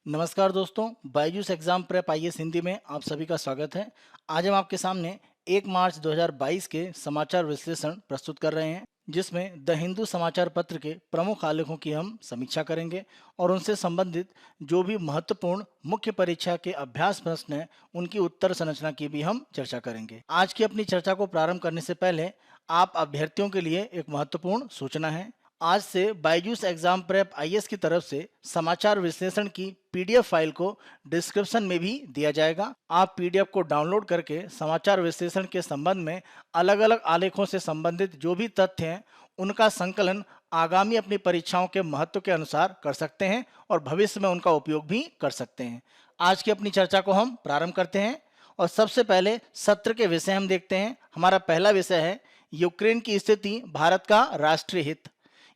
नमस्कार दोस्तों, Byju's exam prep IAS Hindi में आप सभी का स्वागत है। आज हम आपके सामने 1 मार्च 2022 के समाचार विश्लेषण प्रस्तुत कर रहे हैं, जिसमें द हिंदू समाचार पत्र के प्रमुख आलेखों की हम समीक्षा करेंगे और उनसे संबंधित जो भी महत्वपूर्ण मुख्य परीक्षा के अभ्यास प्रश्न हैं, उनकी उत्तर संरचना की भी हम चर्चा करेंगे। आज की अपनी चर्चा को प्रारंभ करने से पहले आप अभ्यर्थियों के लिए एक महत्वपूर्ण सूचना है। आज से बायजूस एग्जाम प्रेप आईएएस की तरफ से समाचार विश्लेषण की पीडीएफ फाइल को डिस्क्रिप्शन में भी दिया जाएगा। आप पीडीएफ को डाउनलोड करके समाचार विश्लेषण के संबंध में अलग अलग आलेखों से संबंधित जो भी तथ्य हैं उनका संकलन आगामी अपनी परीक्षाओं के महत्व के अनुसार कर सकते हैं और भविष्य में उनका उपयोग भी कर सकते हैं। आज की अपनी चर्चा को हम प्रारंभ करते हैं और सबसे पहले सत्र के विषय हम देखते हैं। हमारा पहला विषय है यूक्रेन की स्थिति, भारत का राष्ट्रीय हित।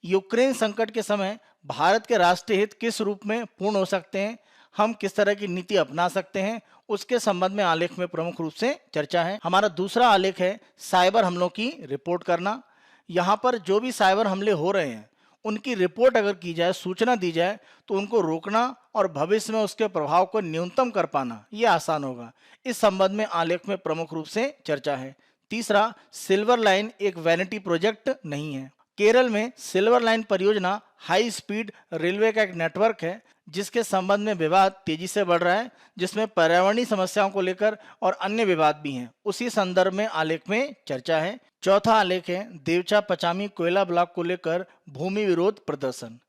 यूक्रेन संकट के समय भारत के राष्ट्रीय हित किस रूप में पूर्ण हो सकते हैं, हम किस तरह की नीति अपना सकते हैं, उसके संबंध में आलेख में प्रमुख रूप से चर्चा है। हमारा दूसरा आलेख है साइबर हमलों की रिपोर्ट करना। यहाँ पर जो भी साइबर हमले हो रहे हैं उनकी रिपोर्ट अगर की जाए, सूचना दी जाए, तो उनको रोकना और भविष्य में उसके प्रभाव को न्यूनतम कर पाना ये आसान होगा। इस संबंध में आलेख में प्रमुख रूप से चर्चा है। तीसरा, सिल्वर लाइन एक वैनिटी प्रोजेक्ट नहीं है। केरल में सिल्वर लाइन परियोजना हाई स्पीड रेलवे का एक नेटवर्क है जिसके संबंध में विवाद तेजी से बढ़ रहा है, जिसमें पर्यावरणीय समस्याओं को लेकर और अन्य विवाद भी हैं। उसी संदर्भ में आलेख में चर्चा है। चौथा आलेख है देवचा पचामी कोयला ब्लॉक को लेकर भूमि विरोध प्रदर्शन।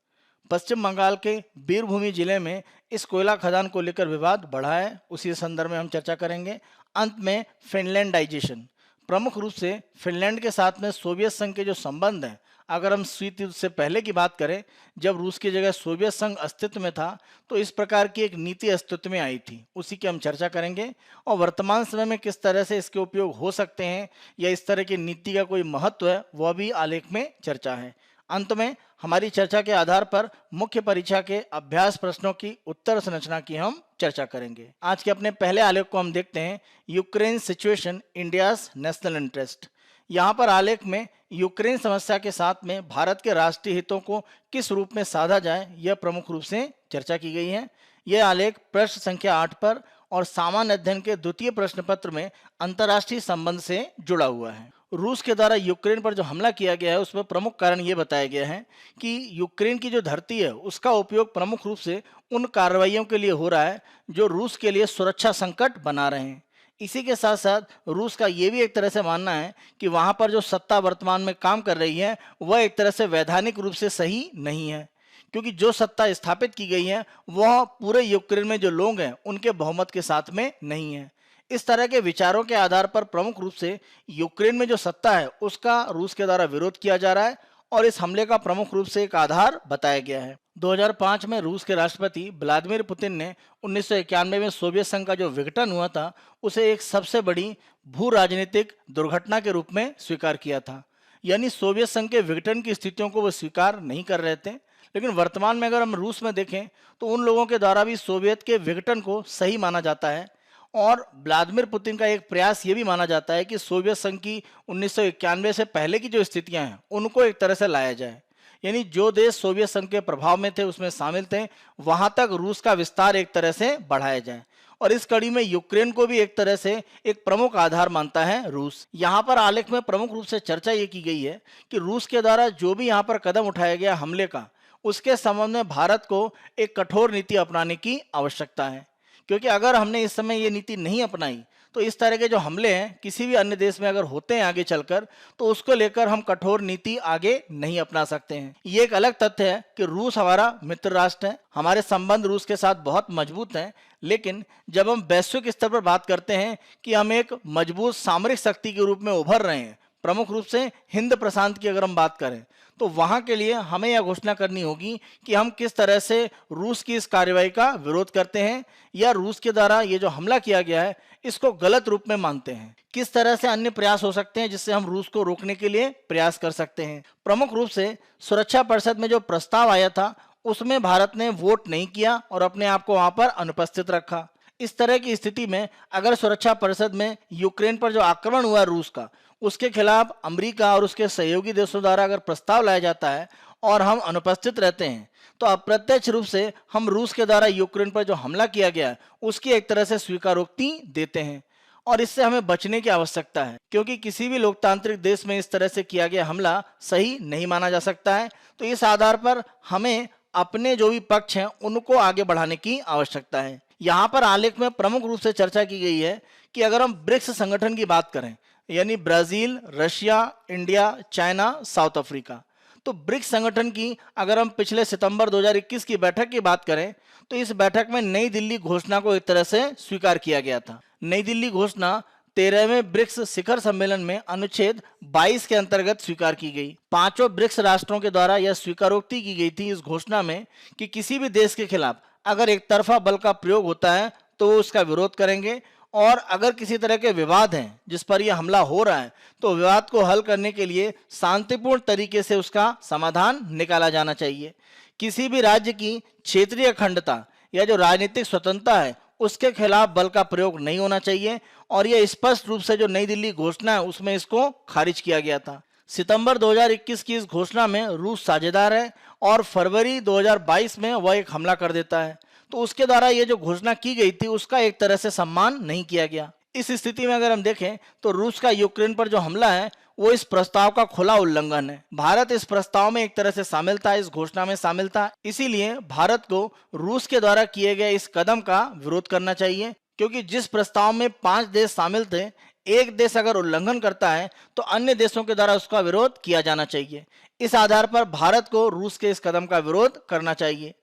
पश्चिम बंगाल के बीरभूमि जिले में इस कोयला खदान को लेकर विवाद बढ़ा है, उसी संदर्भ में हम चर्चा करेंगे। अंत में फिनलैंडाइजेशन, प्रमुख रूप से फिनलैंड के साथ में सोवियत संघ के जो संबंध हैं, अगर हम शीत युद्ध से पहले की बात करें, जब रूस की जगह सोवियत संघ अस्तित्व में था, तो इस प्रकार की एक नीति अस्तित्व में आई थी, उसी की हम चर्चा करेंगे। और वर्तमान समय में किस तरह से इसके उपयोग हो सकते हैं या इस तरह की नीति का कोई महत्व है, वह भी आलेख में चर्चा है। अंत में हमारी चर्चा के आधार पर मुख्य परीक्षा के अभ्यास प्रश्नों की उत्तर संरचना की हम चर्चा करेंगे। आज के अपने पहले आलेख को हम देखते हैं Ukraine situation, India's national interest. यहाँ पर आलेख में यूक्रेन समस्या के साथ में भारत के राष्ट्रीय हितों को किस रूप में साधा जाए, यह प्रमुख रूप से चर्चा की गई है। यह आलेख प्रश्न संख्या 8 पर और सामान्य अध्ययन के द्वितीय प्रश्न पत्र में अंतर्राष्ट्रीय संबंध से जुड़ा हुआ है। रूस के द्वारा यूक्रेन पर जो हमला किया गया है उसमें प्रमुख कारण ये बताया गया है कि यूक्रेन की जो धरती है उसका उपयोग प्रमुख रूप से उन कार्रवाइयों के लिए हो रहा है जो रूस के लिए सुरक्षा संकट बना रहे हैं। इसी के साथ साथ रूस का ये भी एक तरह से मानना है कि वहाँ पर जो सत्ता वर्तमान में काम कर रही है वह एक तरह से वैधानिक रूप से सही नहीं है, क्योंकि जो सत्ता स्थापित की गई है वह पूरे यूक्रेन में जो लोग हैं उनके बहुमत के साथ में नहीं है। इस तरह के विचारों के आधार पर प्रमुख रूप से यूक्रेन में जो सत्ता है उसका रूस के द्वारा विरोध किया जा रहा है और इस हमले का प्रमुख रूप से एक आधार बताया गया है। 2005 में रूस के राष्ट्रपति व्लादिमीर पुतिन ने 1991 में सोवियत संघ का जो विघटन हुआ था उसे एक सबसे बड़ी भू राजनीतिक दुर्घटना के रूप में स्वीकार किया था। यानी सोवियत संघ के विघटन की स्थितियों को वो स्वीकार नहीं कर रहे थे। लेकिन वर्तमान में अगर हम रूस में देखें तो उन लोगों के द्वारा भी सोवियत के विघटन को सही माना जाता है और व्लादिमीर पुतिन का एक प्रयास ये भी माना जाता है कि सोवियत संघ की 1991 से पहले की जो स्थितियां हैं उनको एक तरह से लाया जाए। यानी जो देश सोवियत संघ के प्रभाव में थे, उसमें शामिल थे, वहां तक रूस का विस्तार एक तरह से बढ़ाया जाए। और इस कड़ी में यूक्रेन को भी एक तरह से एक प्रमुख आधार मानता है रूस। यहाँ पर आलेख में प्रमुख रूप से चर्चा ये की गई है कि रूस के द्वारा जो भी यहाँ पर कदम उठाया गया हमले का, उसके संबंध में भारत को एक कठोर नीति अपनाने की आवश्यकता है। क्योंकि अगर हमने इस समय ये नीति नहीं अपनाई तो इस तरह के जो हमले हैं किसी भी अन्य देश में अगर होते हैं आगे चलकर, तो उसको लेकर हम कठोर नीति आगे नहीं अपना सकते हैं। ये एक अलग तथ्य है कि रूस हमारा मित्र राष्ट्र है, हमारे संबंध रूस के साथ बहुत मजबूत हैं। लेकिन जब हम वैश्विक स्तर पर बात करते हैं कि हम एक मजबूत सामरिक शक्ति के रूप में उभर रहे हैं, प्रमुख रूप से हिंद प्रशांत की अगर हम बात करें, तो वहां के लिए हमें यह घोषणा करनी होगी कि हम किस तरह से रूस की इस कार्रवाई का विरोध करते हैं या रूस के द्वारा ये जो हमला किया गया है इसको गलत रूप में मानते हैं। किस तरह से अन्य प्रयास हो सकते हैं जिससे हम रूस को रोकने के लिए प्रयास कर सकते हैं। प्रमुख रूप से सुरक्षा परिषद में जो प्रस्ताव आया था उसमें भारत ने वोट नहीं किया और अपने आप को वहां पर अनुपस्थित रखा। इस तरह की स्थिति में अगर सुरक्षा परिषद में यूक्रेन पर जो आक्रमण हुआ रूस का, उसके खिलाफ अमेरिका और उसके सहयोगी देशों द्वारा अगर प्रस्ताव लाया जाता है और हम अनुपस्थित रहते हैं तो अप्रत्यक्ष रूप से हम रूस के द्वारा यूक्रेन पर जो हमला किया गया उसकी एक तरह से स्वीकारोक्ति देते हैं। और इससे हमें बचने की आवश्यकता है, क्योंकि किसी भी लोकतांत्रिक देश में इस तरह से किया गया हमला सही नहीं माना जा सकता है। तो इस आधार पर हमें अपने जो भी पक्ष हैं उनको आगे बढ़ाने की आवश्यकता है। यहाँ पर आलेख में प्रमुख रूप से चर्चा की गई है कि अगर हम ब्रिक्स संगठन की बात करें, यानी Brazil, Russia, India, China, south Africa, तो ब्रिक्स संगठन की अगर हम पिछले सितंबर 2021 की बैठक की बात करें तो इस बैठक में नई दिल्ली घोषणा को एक तरह से स्वीकार किया गया था। नई दिल्ली घोषणा 13वें ब्रिक्स शिखर सम्मेलन में अनुच्छेद 22 के अंतर्गत स्वीकार की गई। पांचों ब्रिक्स राष्ट्रों के द्वारा यह स्वीकारोक्ति की गई थी इस घोषणा में कि किसी भी देश के खिलाफ अगर एक तरफा बल का प्रयोग होता है तो वो उसका विरोध करेंगे, और अगर किसी तरह के विवाद हैं जिस पर यह हमला हो रहा है तो विवाद को हल करने के लिए शांतिपूर्ण तरीके से उसका समाधान निकाला जाना चाहिए। किसी भी राज्य की क्षेत्रीय अखंडता या जो राजनीतिक स्वतंत्रता है उसके खिलाफ बल का प्रयोग नहीं होना चाहिए, और यह स्पष्ट रूप से जो नई दिल्ली घोषणा है उसमें इसको खारिज किया गया था। सितंबर 2021 की इस घोषणा में रूस साझेदार है और फरवरी 2022 में वह एक हमला कर देता है, तो उसके द्वारा ये जो घोषणा की गई थी उसका एक तरह से सम्मान नहीं किया गया। इस स्थिति में अगर हम देखें तो रूस का यूक्रेन पर जो हमला है वो इस प्रस्ताव का खुला उल्लंघन है। भारत इस प्रस्ताव में एक तरह से शामिल था, इस घोषणा में शामिल था, इसीलिए भारत को रूस के द्वारा किए गए इस कदम का विरोध करना चाहिए, क्योंकि जिस प्रस्ताव में 5 देश शामिल थे, एक देश अगर उल्लंघन करता है तो अन्य देशों के द्वारा उसका विरोध किया जाना चाहिए। इस आधार पर भारत को रूस के इस कदम का विरोध करना चाहिए।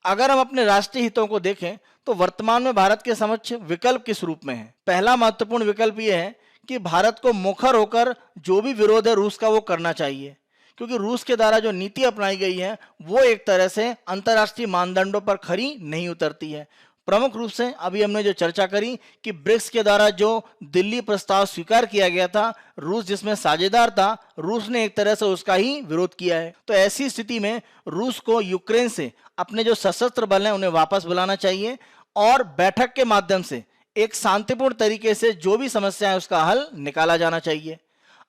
अगर हम अपने राष्ट्रीय हितों को देखें तो वर्तमान में भारत के समक्ष विकल्प किस रूप में है। पहला महत्वपूर्ण विकल्प यह है कि भारत को मुखर होकर जो भी विरोध है रूस का वो करना चाहिए, क्योंकि रूस के द्वारा जो नीति अपनाई गई है वो एक तरह से अंतर्राष्ट्रीय मानदंडों पर खरी नहीं उतरती है। प्रमुख रूप से अभी हमने जो चर्चा करी कि ब्रिक्स के द्वारा जो दिल्ली प्रस्ताव स्वीकार किया गया था, रूस जिसमें साझेदार था, रूस ने एक तरह से उसका ही विरोध किया है। तो ऐसी स्थिति में रूस को यूक्रेन से अपने जो सशस्त्र बल हैं उन्हें वापस बुलाना चाहिए और बैठक के माध्यम से एक शांतिपूर्ण तरीके से जो भी समस्या है उसका हल निकाला जाना चाहिए।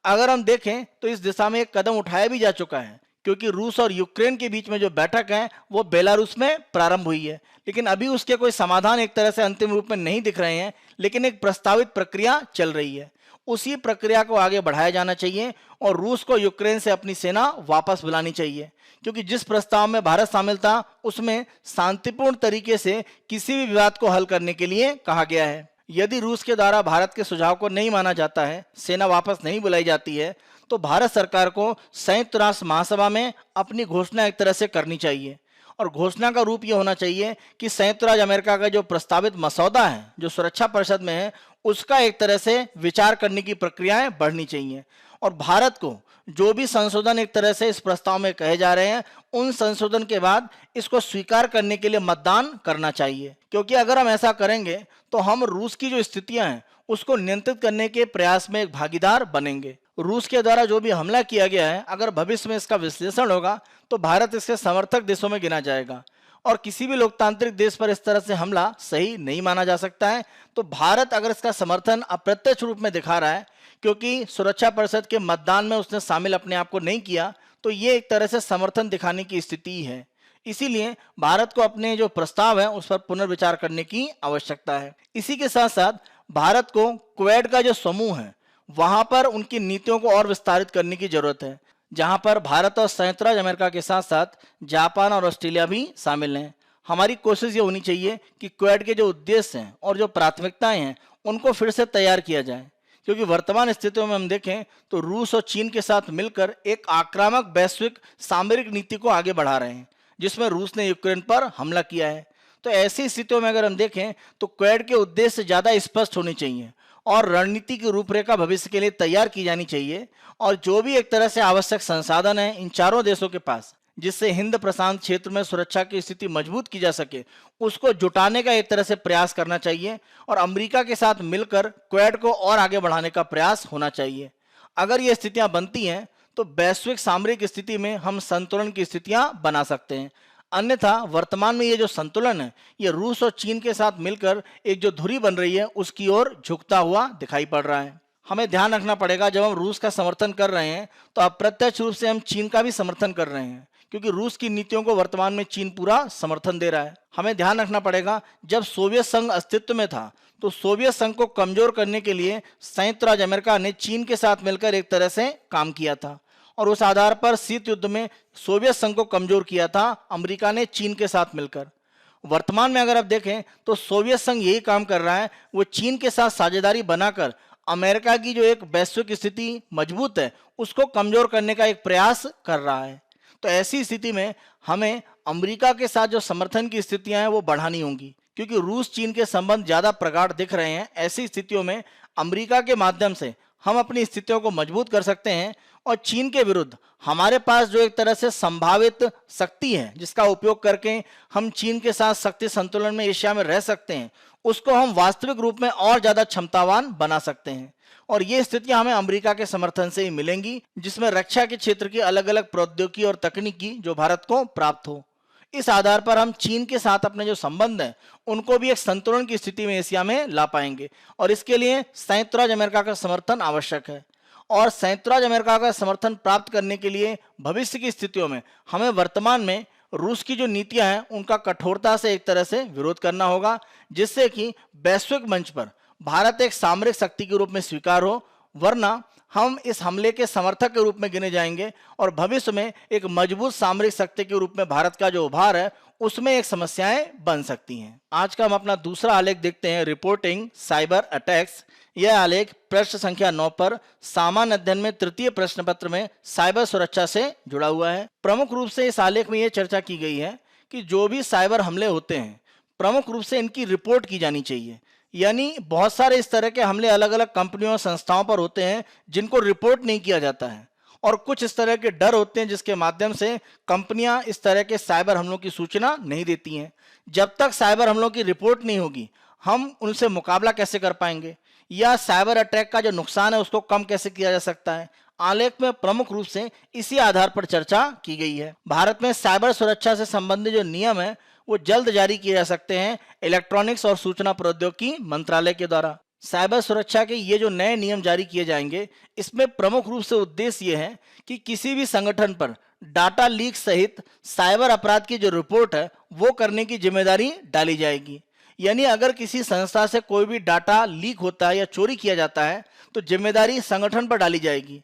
अगर हम देखें तो इस दिशा में एक कदम उठाया भी जा चुका है, क्योंकि रूस और यूक्रेन के बीच में जो बैठक है वो बेलारूस में प्रारंभ हुई है, लेकिन अभी उसके कोई समाधान एक तरह से अंतिम रूप में नहीं दिख रहे हैं, लेकिन एक प्रस्तावित प्रक्रिया चल रही है। उसी प्रक्रिया को आगे बढ़ाया जाना चाहिए और रूस को यूक्रेन से अपनी सेना वापस बुलानी चाहिए, क्योंकि जिस प्रस्ताव में भारत शामिल था उसमें शांतिपूर्ण तरीके से किसी भी विवाद को हल करने के लिए कहा गया है। यदि रूस के द्वारा भारत के सुझाव को नहीं माना जाता है, सेना वापस नहीं बुलाई जाती है, तो भारत सरकार को संयुक्त राष्ट्र महासभा में अपनी घोषणा एक तरह से करनी चाहिए, और घोषणा का रूप ये होना चाहिए कि संयुक्त राज्य अमेरिका का जो प्रस्तावित मसौदा है जो सुरक्षा परिषद में है उसका एक तरह से विचार करने की प्रक्रियाएं बढ़नी चाहिए, और भारत को जो भी संशोधन एक तरह से इस प्रस्ताव में कहे जा रहे हैं उन संशोधन के बाद इसको स्वीकार करने के लिए मतदान करना चाहिए, क्योंकि अगर हम ऐसा करेंगे तो हम रूस की जो स्थितियां हैं उसको नियंत्रित करने के प्रयास में एक भागीदार बनेंगे। रूस के द्वारा जो भी हमला किया गया है अगर भविष्य में इसका विश्लेषण होगा तो भारत इसके समर्थक देशों में गिना जाएगा, और किसी भी लोकतांत्रिक देश पर इस तरह से हमला सही नहीं माना जा सकता है। तो भारत अगर इसका समर्थन अप्रत्यक्ष रूप में दिखा रहा है, क्योंकि सुरक्षा परिषद के मतदान में उसने शामिल अपने आप को नहीं किया, तो ये एक तरह से समर्थन दिखाने की स्थिति है। इसीलिए भारत को अपने जो प्रस्ताव है उस पर पुनर्विचार करने की आवश्यकता है। इसी के साथ साथ भारत को क्वेड का जो समूह है वहां पर उनकी नीतियों को और विस्तारित करने की जरूरत है, जहां पर भारत और संयुक्त राज्य अमेरिका के साथ साथ जापान और ऑस्ट्रेलिया भी शामिल हैं। हमारी कोशिश ये होनी चाहिए कि क्वेड के जो उद्देश्य हैं और जो प्राथमिकताएं हैं उनको फिर से तैयार किया जाए, क्योंकि वर्तमान स्थितियों में हम देखें तो रूस और चीन के साथ मिलकर एक आक्रामक वैश्विक सामरिक नीति को आगे बढ़ा रहे हैं, जिसमें रूस ने यूक्रेन पर हमला किया है। तो ऐसी स्थितियों में अगर हम देखें तो क्वेड के उद्देश्य ज़्यादा स्पष्ट होने चाहिए और रणनीति की रूपरेखा भविष्य के लिए तैयार की जानी चाहिए, और जो भी एक तरह से आवश्यक संसाधन है इन चारों देशों के पास जिससे हिंद प्रशांत क्षेत्र में सुरक्षा की स्थिति मजबूत की जा सके उसको जुटाने का एक तरह से प्रयास करना चाहिए, और अमेरिका के साथ मिलकर क्वेड को और आगे बढ़ाने का प्रयास होना चाहिए। अगर ये स्थितियां बनती हैं तो वैश्विक सामरिक स्थिति में हम संतुलन की स्थितियां बना सकते हैं, अन्यथा वर्तमान में ये जो संतुलन है ये रूस और चीन के साथ मिलकर एक जो धुरी बन रही है उसकी ओर झुकता हुआ दिखाई पड़ रहा है। हमें ध्यान रखना पड़ेगा, जब हम रूस का समर्थन कर रहे हैं तो अप्रत्यक्ष रूप से हम चीन का भी समर्थन कर रहे हैं, क्योंकि रूस की नीतियों को वर्तमान में चीन पूरा समर्थन दे रहा है। हमें ध्यान रखना पड़ेगा, जब सोवियत संघ अस्तित्व में था तो सोवियत संघ को कमजोर करने के लिए संयुक्त राज्य अमेरिका ने चीन के साथ मिलकर एक तरह से काम किया था और उस आधार पर शीत युद्ध में सोवियत संघ को कमजोर किया था अमेरिका ने चीन के साथ मिलकर। वर्तमान में अगर आप देखें तो सोवियत संघ यही काम कर रहा है, वो चीन के साथ साझेदारी बनाकर अमेरिका की जो एक वैश्विक स्थिति मजबूत है उसको कमजोर करने का एक प्रयास कर रहा है। तो ऐसी स्थिति में हमें अमेरिका के साथ जो समर्थन की स्थितियां हैं वो बढ़ानी होंगी, क्योंकि रूस चीन के संबंध ज्यादा प्रगाढ़ दिख रहे हैं। ऐसी स्थितियों में अमेरिका के माध्यम से हम अपनी स्थितियों को मजबूत कर सकते हैं और चीन के विरुद्ध हमारे पास जो एक तरह से संभावित शक्ति है जिसका उपयोग करके हम चीन के साथ शक्ति संतुलन में एशिया में रह सकते हैं, उसको हम वास्तविक रूप में और ज्यादा क्षमतावान बना सकते हैं। और ये स्थितियां हमें अमेरिका के समर्थन से ही मिलेंगी, जिसमें रक्षा के क्षेत्र की अलग अलग प्रौद्योगिकी और तकनीकी जो भारत को प्राप्त हो। इस आधार पर हम चीन के साथ अपने जो संबंध हैं उनको भी एक संतुलन की स्थिति में एशिया में ला पाएंगे और इसके लिए संयुक्त राज्य अमेरिका का समर्थन आवश्यक है। और संयुक्त राज्य अमेरिका का समर्थन प्राप्त करने के लिए भविष्य की स्थितियों में हमें वर्तमान में रूस की जो नीतियां हैं उनका कठोरता से एक तरह से विरोध करना होगा, जिससे कि वैश्विक मंच पर भारत एक सामरिक शक्ति के रूप में स्वीकार हो, वरना हम इस हमले के समर्थक के रूप में गिने जाएंगे और भविष्य में एक मजबूत सामरिक शक्ति के रूप में भारत का जो उभार है उसमें एक समस्याएं बन सकती हैं। आज का हम अपना दूसरा आलेख देखते हैं, रिपोर्टिंग साइबर अटैक्स। यह आलेख पृष्ठ संख्या 9 पर सामान्य अध्ययन में तृतीय प्रश्न पत्र में साइबर सुरक्षा से जुड़ा हुआ है। प्रमुख रूप से इस आलेख में यह चर्चा की गई है कि जो भी साइबर हमले होते हैं प्रमुख रूप से इनकी रिपोर्ट की जानी चाहिए। यानी बहुत सारे इस तरह के हमले अलग अलग कंपनियों और संस्थाओं पर होते हैं जिनको रिपोर्ट नहीं किया जाता है, और कुछ इस तरह के डर होते हैं जिसके माध्यम से कंपनियां इस तरह के साइबर हमलों की सूचना नहीं देती हैं। जब तक साइबर हमलों की रिपोर्ट नहीं होगी हम उनसे मुकाबला कैसे कर पाएंगे, या साइबर अटैक का जो नुकसान है उसको कम कैसे किया जा सकता है। आलेख में प्रमुख रूप से इसी आधार पर चर्चा की गई है। भारत में साइबर सुरक्षा से संबंधित जो नियम है वो जल्द जारी किए जा सकते हैं इलेक्ट्रॉनिक्स और सूचना प्रौद्योगिकी मंत्रालय के द्वारा। साइबर सुरक्षा के ये जो नए नियम जारी किए जाएंगे इसमें प्रमुख रूप से उद्देश्य ये है कि किसी भी संगठन पर डाटा लीक सहित साइबर अपराध की जो रिपोर्ट है वो करने की जिम्मेदारी डाली जाएगी। यानी अगर किसी संस्था से कोई भी डाटा लीक होता है या चोरी किया जाता है तो जिम्मेदारी संगठन पर डाली जाएगी।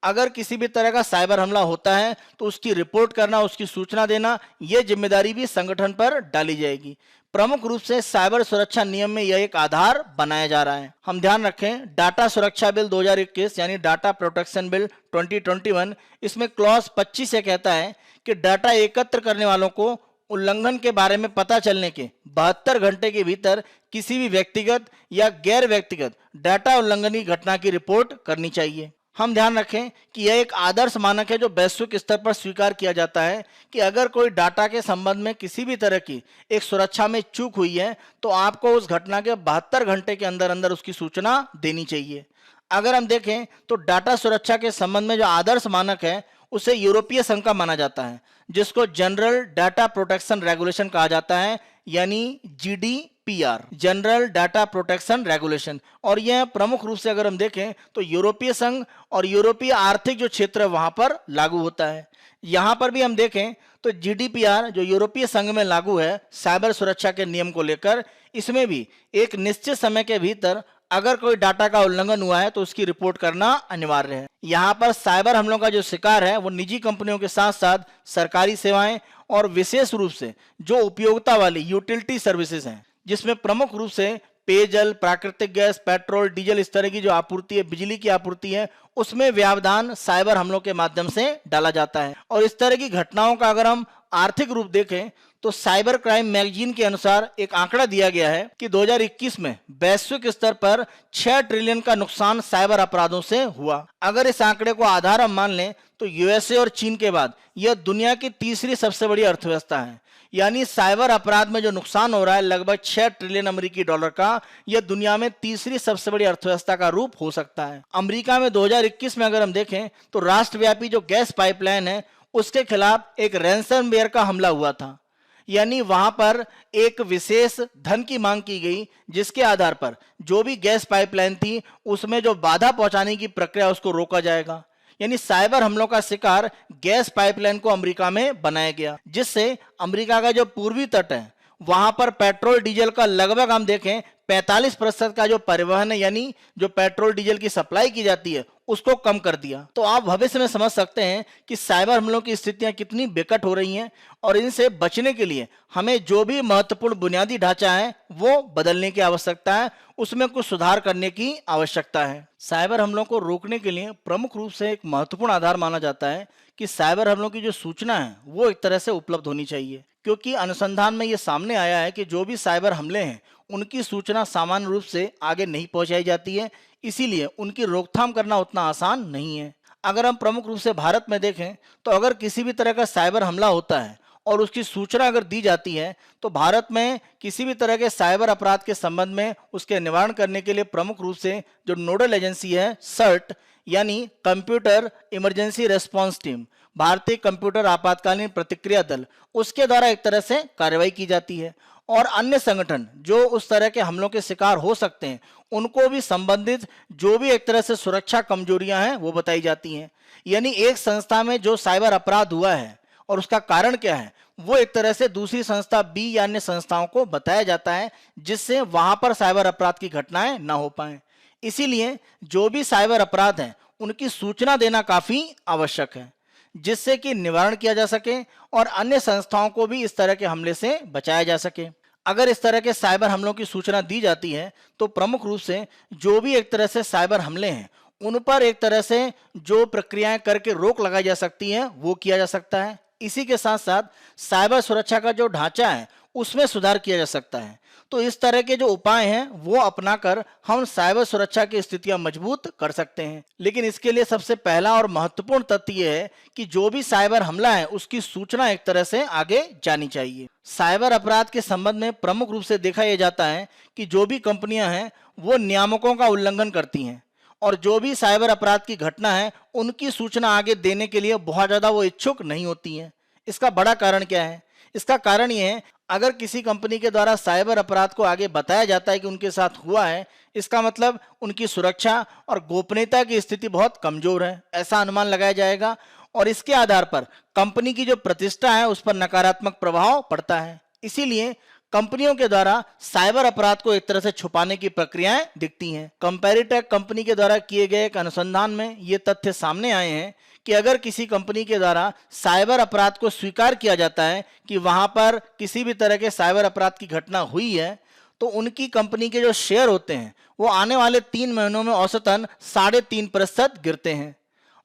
अगर किसी भी तरह का साइबर हमला होता है तो उसकी रिपोर्ट करना, उसकी सूचना देना, यह जिम्मेदारी भी संगठन पर डाली जाएगी। प्रमुख रूप से साइबर सुरक्षा नियम में यह एक आधार बनाया जा रहा है। हम ध्यान रखें, डाटा सुरक्षा बिल 2021 यानी डाटा प्रोटेक्शन बिल 2021, इसमें क्लॉज 25 ये कहता है कि डाटा एकत्र करने वालों को उल्लंघन के बारे में पता चलने के 72 घंटे के भीतर किसी भी व्यक्तिगत या गैर व्यक्तिगत डाटा उल्लंघन की घटना की रिपोर्ट करनी चाहिए। हम ध्यान रखें कि यह एक आदर्श मानक है जो वैश्विक स्तर पर स्वीकार किया जाता है कि अगर कोई डाटा के संबंध में किसी भी तरह की एक सुरक्षा में चूक हुई है तो आपको उस घटना के 72 घंटे के अंदर अंदर उसकी सूचना देनी चाहिए। अगर हम देखें तो डाटा सुरक्षा के संबंध में जो आदर्श मानक है उसे यूरोपीय संघ का माना जाता है, जिसको जनरल डाटा प्रोटेक्शन रेगुलेशन कहा जाता है, यानी GDPR, general data protection regulation. और यह प्रमुख रूप से अगर हम देखें तो यूरोपीय संघ और यूरोपीय आर्थिक जो क्षेत्र है वहां पर लागू होता है। यहां पर भी हम देखें तो GDPR जो यूरोपीय संघ में लागू है साइबर सुरक्षा के नियम को लेकर, इसमें भी एक निश्चित समय के भीतर अगर कोई डाटा का उल्लंघन हुआ है तो उसकी रिपोर्ट करना अनिवार्य है। यहाँ पर साइबर हमलों का जो शिकार है वो निजी कंपनियों के साथ साथ सरकारी सेवाएं और विशेष रूप से जो उपयोगिता वाली यूटिलिटी सर्विसेज हैं, जिसमें प्रमुख रूप से पेयजल, प्राकृतिक गैस, पेट्रोल, डीजल, इस तरह की जो आपूर्ति है, बिजली की आपूर्ति है, उसमें व्यवधान साइबर हमलों के माध्यम से डाला जाता है। और इस तरह की घटनाओं का अगर हम आर्थिक रूप देखें तो साइबर क्राइम मैगजीन के अनुसार एक आंकड़ा दिया गया है कि 2021 में वैश्विक स्तर पर 6 ट्रिलियन का नुकसान साइबर अपराधों से हुआ। अगर इस आंकड़े को आधार हम मान लें तो यूएसए और चीन के बाद यह दुनिया की तीसरी सबसे बड़ी अर्थव्यवस्था है। यानी साइबर अपराध में जो नुकसान हो रहा है लगभग 6 ट्रिलियन अमेरिकी डॉलर का, यह दुनिया में तीसरी सबसे बड़ी अर्थव्यवस्था का रूप हो सकता है। अमेरिका में 2021 में अगर हम देखें तो राष्ट्रव्यापी जो गैस पाइपलाइन है उसके खिलाफ एक रैंसमवेयर का हमला हुआ था। यानी वहां पर एक विशेष धन की मांग की गई जिसके आधार पर जो भी गैस पाइपलाइन थी उसमें जो बाधा पहुंचाने की प्रक्रिया उसको रोका जाएगा। यानी साइबर हमलों का शिकार गैस पाइपलाइन को अमेरिका में बनाया गया, जिससे अमेरिका का जो पूर्वी तट है वहां पर पेट्रोल डीजल का लगभग हम देखें 45% का जो परिवहन है, यानी जो पेट्रोल डीजल की सप्लाई की जाती है उसको कम कर दिया। तो आप भविष्य में समझ सकते हैं कि साइबर हमलों की स्थितियां कितनी बेकट हो रही हैं और इनसे बचने के लिए हमें जो भी महत्वपूर्ण बुनियादी ढांचा है वो बदलने की आवश्यकता है, उसमें कुछ सुधार करने की आवश्यकता है। साइबर हमलों को रोकने के लिए प्रमुख रूप से एक महत्वपूर्ण आधार माना जाता है कि साइबर हमलों की जो सूचना है वो एक तरह से उपलब्ध होनी चाहिए, क्योंकि अनुसंधान में ये सामने आया है कि जो भी साइबर हमले हैं उनकी सूचना सामान्य रूप से आगे नहीं पहुंचाई जाती है, इसीलिए उनकी रोकथाम करना उतना आसान नहीं है। अगर हम प्रमुख रूप से भारत में देखें तो अगर किसी भी तरह का साइबर हमला होता है और उसकी सूचना अगर दी जाती है तो भारत में किसी भी तरह के साइबर अपराध के संबंध में उसके निवारण करने के लिए प्रमुख रूप से जो नोडल एजेंसी है सर्ट यानी कंप्यूटर इमरजेंसी रेस्पॉन्स टीम, भारतीय कंप्यूटर आपातकालीन प्रतिक्रिया दल, उसके द्वारा एक तरह से कार्रवाई की जाती है। और अन्य संगठन जो उस तरह के हमलों के शिकार हो सकते हैं उनको भी संबंधित जो भी एक तरह से सुरक्षा कमजोरियां हैं वो बताई जाती हैं। यानी एक संस्था में जो साइबर अपराध हुआ है और उसका कारण क्या है वो एक तरह से दूसरी संस्था बी या अन्य संस्थाओं को बताया जाता है, जिससे वहां पर साइबर अपराध की घटनाएं ना हो पाए। इसीलिए जो भी साइबर अपराध हैं उनकी सूचना देना काफी आवश्यक है, जिससे कि निवारण किया जा सके और अन्य संस्थाओं को भी इस तरह के हमले से बचाया जा सके। अगर इस तरह के साइबर हमलों की सूचना दी जाती है तो प्रमुख रूप से जो भी एक तरह से साइबर हमले हैं उन पर एक तरह से जो प्रक्रियाएं करके रोक लगाई जा सकती है वो किया जा सकता है। इसी के साथ साथ साइबर सुरक्षा का जो ढांचा है उसमें सुधार किया जा सकता है। तो इस तरह के जो उपाय हैं वो अपनाकर हम साइबर सुरक्षा की स्थितियां मजबूत कर सकते हैं। लेकिन इसके लिए सबसे पहला और महत्वपूर्ण तथ्य यह है कि जो भी साइबर हमला है उसकी सूचना एक तरह से आगे जानी चाहिए। साइबर अपराध के संबंध में प्रमुख रूप से देखा यह जाता है कि जो भी कंपनियां हैं वो नियामकों का उल्लंघन करती हैं और जो भी साइबर अपराध की घटना है उनकी सूचना आगे देने के लिए बहुत ज्यादा वो इच्छुक नहीं होती हैं। इसका बड़ा कारण क्या है? इसका कारण यह है, अगर किसी कंपनी के द्वारा साइबर अपराध को आगे बताया जाता है कि उनके साथ हुआ है, इसका मतलब उनकी सुरक्षा और गोपनीयता की स्थिति बहुत कमजोर है, ऐसा अनुमान लगाया जाएगा और इसके आधार पर कंपनी की जो प्रतिष्ठा है उस पर नकारात्मक प्रभाव पड़ता है। इसीलिए कंपनियों के द्वारा साइबर अपराध को एक तरह से छुपाने की प्रक्रियाएं दिखती हैं। कंपैरिटेक कंपनी के द्वारा किए गए एक अनुसंधान में ये तथ्य सामने आए हैं कि अगर किसी कंपनी के द्वारा साइबर अपराध को स्वीकार किया जाता है कि वहां पर किसी भी तरह के साइबर अपराध की घटना हुई है तो उनकी कंपनी के जो शेयर होते हैं वो आने वाले 3 महीनों में औसतन 3.5% गिरते हैं।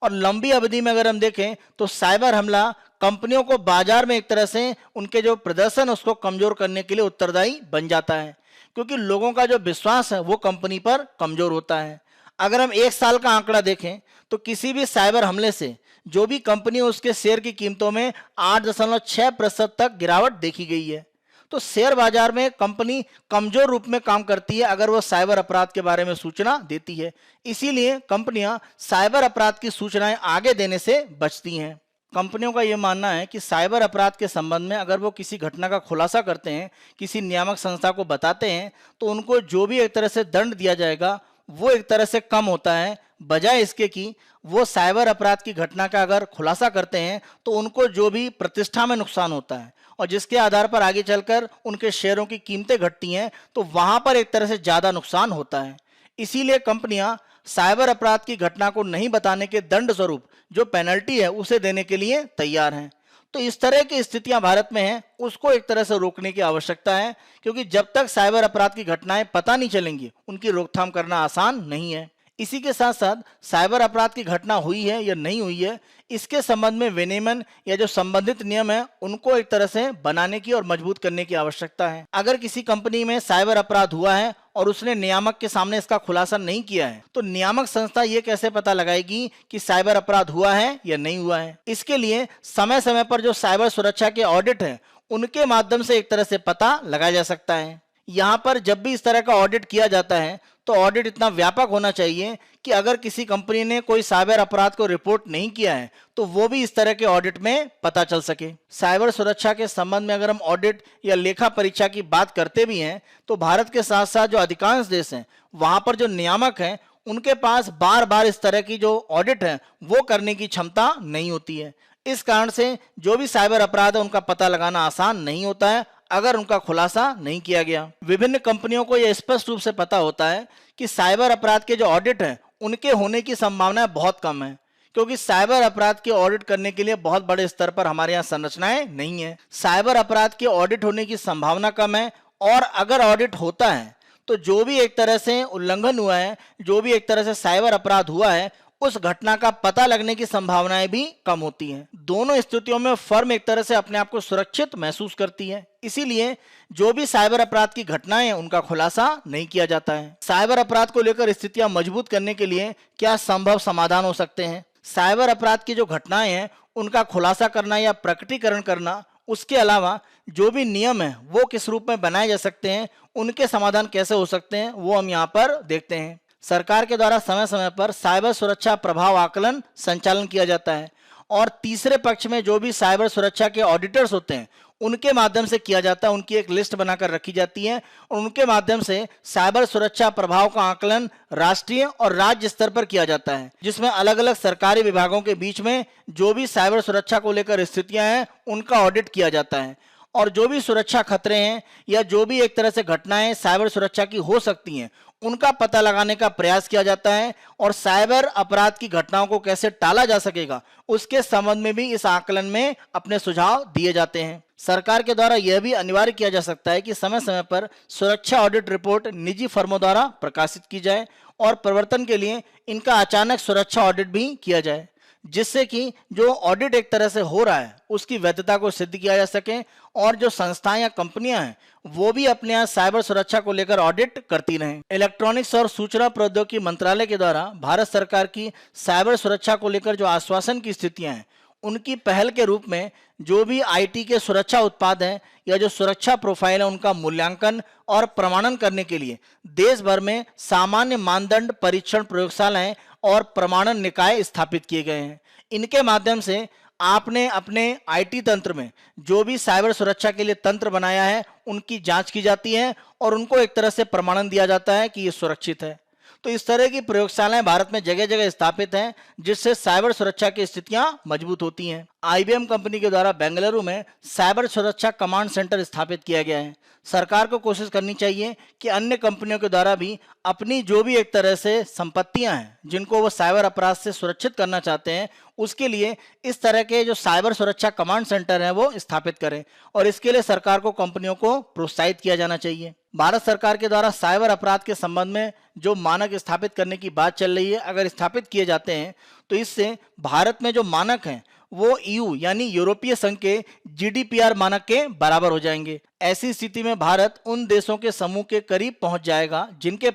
और लंबी अवधि में अगर हम देखें तो साइबर हमला कंपनियों को बाजार में एक तरह से उनके जो प्रदर्शन उसको कमजोर करने के लिए उत्तरदायी बन जाता है, क्योंकि लोगों का जो विश्वास है वो कंपनी पर कमजोर होता है। अगर हम 1 साल का आंकड़ा देखें तो किसी भी साइबर हमले से जो भी कंपनी उसके शेयर की कीमतों में 8.6% तक गिरावट देखी गई है। तो शेयर बाजार में कंपनी कमजोर रूप में काम करती है अगर वो साइबर अपराध के बारे में सूचना देती है। इसीलिए कंपनियां साइबर अपराध की सूचनाएं आगे देने से बचती हैं। कंपनियों का यह मानना है कि साइबर अपराध के संबंध में अगर वो किसी घटना का खुलासा करते हैं, किसी नियामक संस्था को बताते हैं, तो उनको जो भी एक तरह से दंड दिया जाएगा वो एक तरह से कम होता है, बजाय इसके कि वो साइबर अपराध की घटना का अगर खुलासा करते हैं तो उनको जो भी प्रतिष्ठा में नुकसान होता है और जिसके आधार पर आगे चलकर उनके शेयरों की कीमतें घटती हैं तो वहां पर एक तरह से ज्यादा नुकसान होता है। इसीलिए कंपनियां साइबर अपराध की घटना को नहीं बताने के दंड स्वरूप जो पेनल्टी है उसे देने के लिए तैयार हैं। तो इस तरह की स्थितियां भारत में हैं, उसको एक तरह से रोकने की आवश्यकता है, क्योंकि जब तक साइबर अपराध की घटनाएं पता नहीं चलेंगी उनकी रोकथाम करना आसान नहीं है। इसी के साथ साथ साइबर अपराध की घटना हुई है या नहीं हुई है, इसके संबंध में विनियमन या जो संबंधित नियम है उनको एक तरह से बनाने की और मजबूत करने की आवश्यकता है। अगर किसी कंपनी में साइबर अपराध हुआ है और उसने नियामक के सामने इसका खुलासा नहीं किया है तो नियामक संस्था ये कैसे पता लगाएगी कि साइबर अपराध हुआ है या नहीं हुआ है? इसके लिए समय समय पर जो साइबर सुरक्षा के ऑडिट है उनके माध्यम से एक तरह से पता लगाया जा सकता है। यहाँ पर जब भी इस तरह का ऑडिट किया जाता है तो ऑडिट इतना व्यापक होना चाहिए कि अगर किसी कंपनी ने कोई साइबर अपराध को रिपोर्ट नहीं किया है तो वो भी इस तरह के ऑडिट में पता चल सके। साइबर सुरक्षा के संबंध में अगर हम ऑडिट या लेखा परीक्षा की बात करते भी हैं तो भारत के साथ साथ जो अधिकांश देश हैं वहां पर जो नियामक हैं उनके पास बार बार इस तरह की जो ऑडिट है वो करने की क्षमता नहीं होती है। इस कारण से जो भी साइबर अपराध है उनका पता लगाना आसान नहीं होता है अगर उनका खुलासा नहीं किया गया। विभिन्न कंपनियों को यह स्पष्ट रूप से पता होता है कि साइबर अपराध के जो ऑडिट हैं उनके होने की संभावना बहुत कम है, क्योंकि साइबर अपराध के ऑडिट करने के लिए बहुत बड़े स्तर पर हमारे यहाँ संरचनाएं नहीं है। साइबर अपराध के ऑडिट होने की संभावना कम है, और अगर ऑडिट होता है तो जो भी एक तरह से उल्लंघन हुआ है, जो भी एक तरह से साइबर अपराध हुआ है, उस घटना का पता लगने की संभावनाएं भी कम होती हैं। दोनों स्थितियों में फर्म एक तरह से अपने आप को सुरक्षित महसूस करती है, इसीलिए जो भी साइबर अपराध की घटनाएं हैं उनका खुलासा नहीं किया जाता है। साइबर अपराध को लेकर स्थितियां मजबूत करने के लिए क्या संभव समाधान हो सकते हैं? साइबर अपराध की जो घटनाएं हैं उनका खुलासा करना या प्रकटीकरण करना, उसके अलावा जो भी नियम है वो किस रूप में बनाए जा सकते हैं, उनके समाधान कैसे हो सकते हैं, वो हम यहाँ पर देखते हैं। सरकार के द्वारा समय समय पर साइबर सुरक्षा प्रभाव आकलन संचालन किया जाता है, और तीसरे पक्ष में जो भी साइबर सुरक्षा के ऑडिटर्स होते हैं उनके माध्यम से किया जाता है। उनकी एक लिस्ट बनाकर रखी जाती है और उनके माध्यम से साइबर सुरक्षा प्रभाव का आकलन राष्ट्रीय और राज्य स्तर पर किया जाता है, जिसमें अलग अलग सरकारी विभागों के बीच में जो भी साइबर सुरक्षा को लेकर स्थितियां हैं उनका ऑडिट किया जाता है, और जो भी सुरक्षा खतरे हैं या जो भी एक तरह से घटनाएं साइबर सुरक्षा की हो सकती हैं उनका पता लगाने का प्रयास किया जाता है, और साइबर अपराध की घटनाओं को कैसे टाला जा सकेगा उसके संबंध में भी इस आकलन में अपने सुझाव दिए जाते हैं। सरकार के द्वारा यह भी अनिवार्य किया जा सकता है कि समय समय पर सुरक्षा ऑडिट रिपोर्ट निजी फर्मों द्वारा प्रकाशित की जाए, और प्रवर्तन के लिए इनका अचानक सुरक्षा ऑडिट भी किया जाए, जिससे कि जो ऑडिट एक तरह से हो रहा है उसकी वैधता को सिद्ध किया जा सके, और जो संस्थाएं या कंपनियां हैं वो भी अपने यहाँ साइबर सुरक्षा को लेकर ऑडिट करती रहें। इलेक्ट्रॉनिक्स और सूचना प्रौद्योगिकी मंत्रालय के द्वारा भारत सरकार की साइबर सुरक्षा को लेकर जो आश्वासन की स्थितियां हैं उनकी पहल के रूप में जो भी आईटी के सुरक्षा उत्पाद हैं या जो सुरक्षा प्रोफाइल है उनका मूल्यांकन और प्रमाणन करने के लिए देश भर में सामान्य मानदंड परीक्षण प्रयोगशालाएं और प्रमाणन निकाय स्थापित किए गए हैं। इनके माध्यम से आपने अपने आईटी तंत्र में जो भी साइबर सुरक्षा के लिए तंत्र बनाया है उनकी जांच की जाती है और उनको एक तरह से प्रमाणन दिया जाता है कि ये सुरक्षित है। तो इस तरह की प्रयोगशालाएं भारत में जगह जगह स्थापित हैं, जिससे साइबर सुरक्षा की स्थितियां मजबूत होती हैं। आईबीएम कंपनी के द्वारा बेंगलुरु में साइबर सुरक्षा कमांड सेंटर स्थापित किया गया है। सरकार को कोशिश करनी चाहिए कि अन्य कंपनियों के द्वारा भी अपनी जो भी एक तरह से संपत्तियां हैं जिनको वो साइबर अपराध से सुरक्षित करना चाहते हैं, उसके लिए इस तरह के जो साइबर सुरक्षा कमांड सेंटर हैं वो स्थापित करें, और इसके लिए सरकार को कंपनियों को प्रोत्साहित किया जाना चाहिए। भारत सरकार के द्वारा साइबर अपराध के संबंध में जो मानक स्थापित करने की बात चल रही है, अगर स्थापित किए जाते हैं तो इससे भारत में जो मानक हैं वो ईयू यानी यूरोपीय संघ के जीडीपीआर मानक के बराबर हो जाएंगे। ऐसी स्थिति में भारत उन देशों के समूह के करीब पहुंच जाएगा जिनके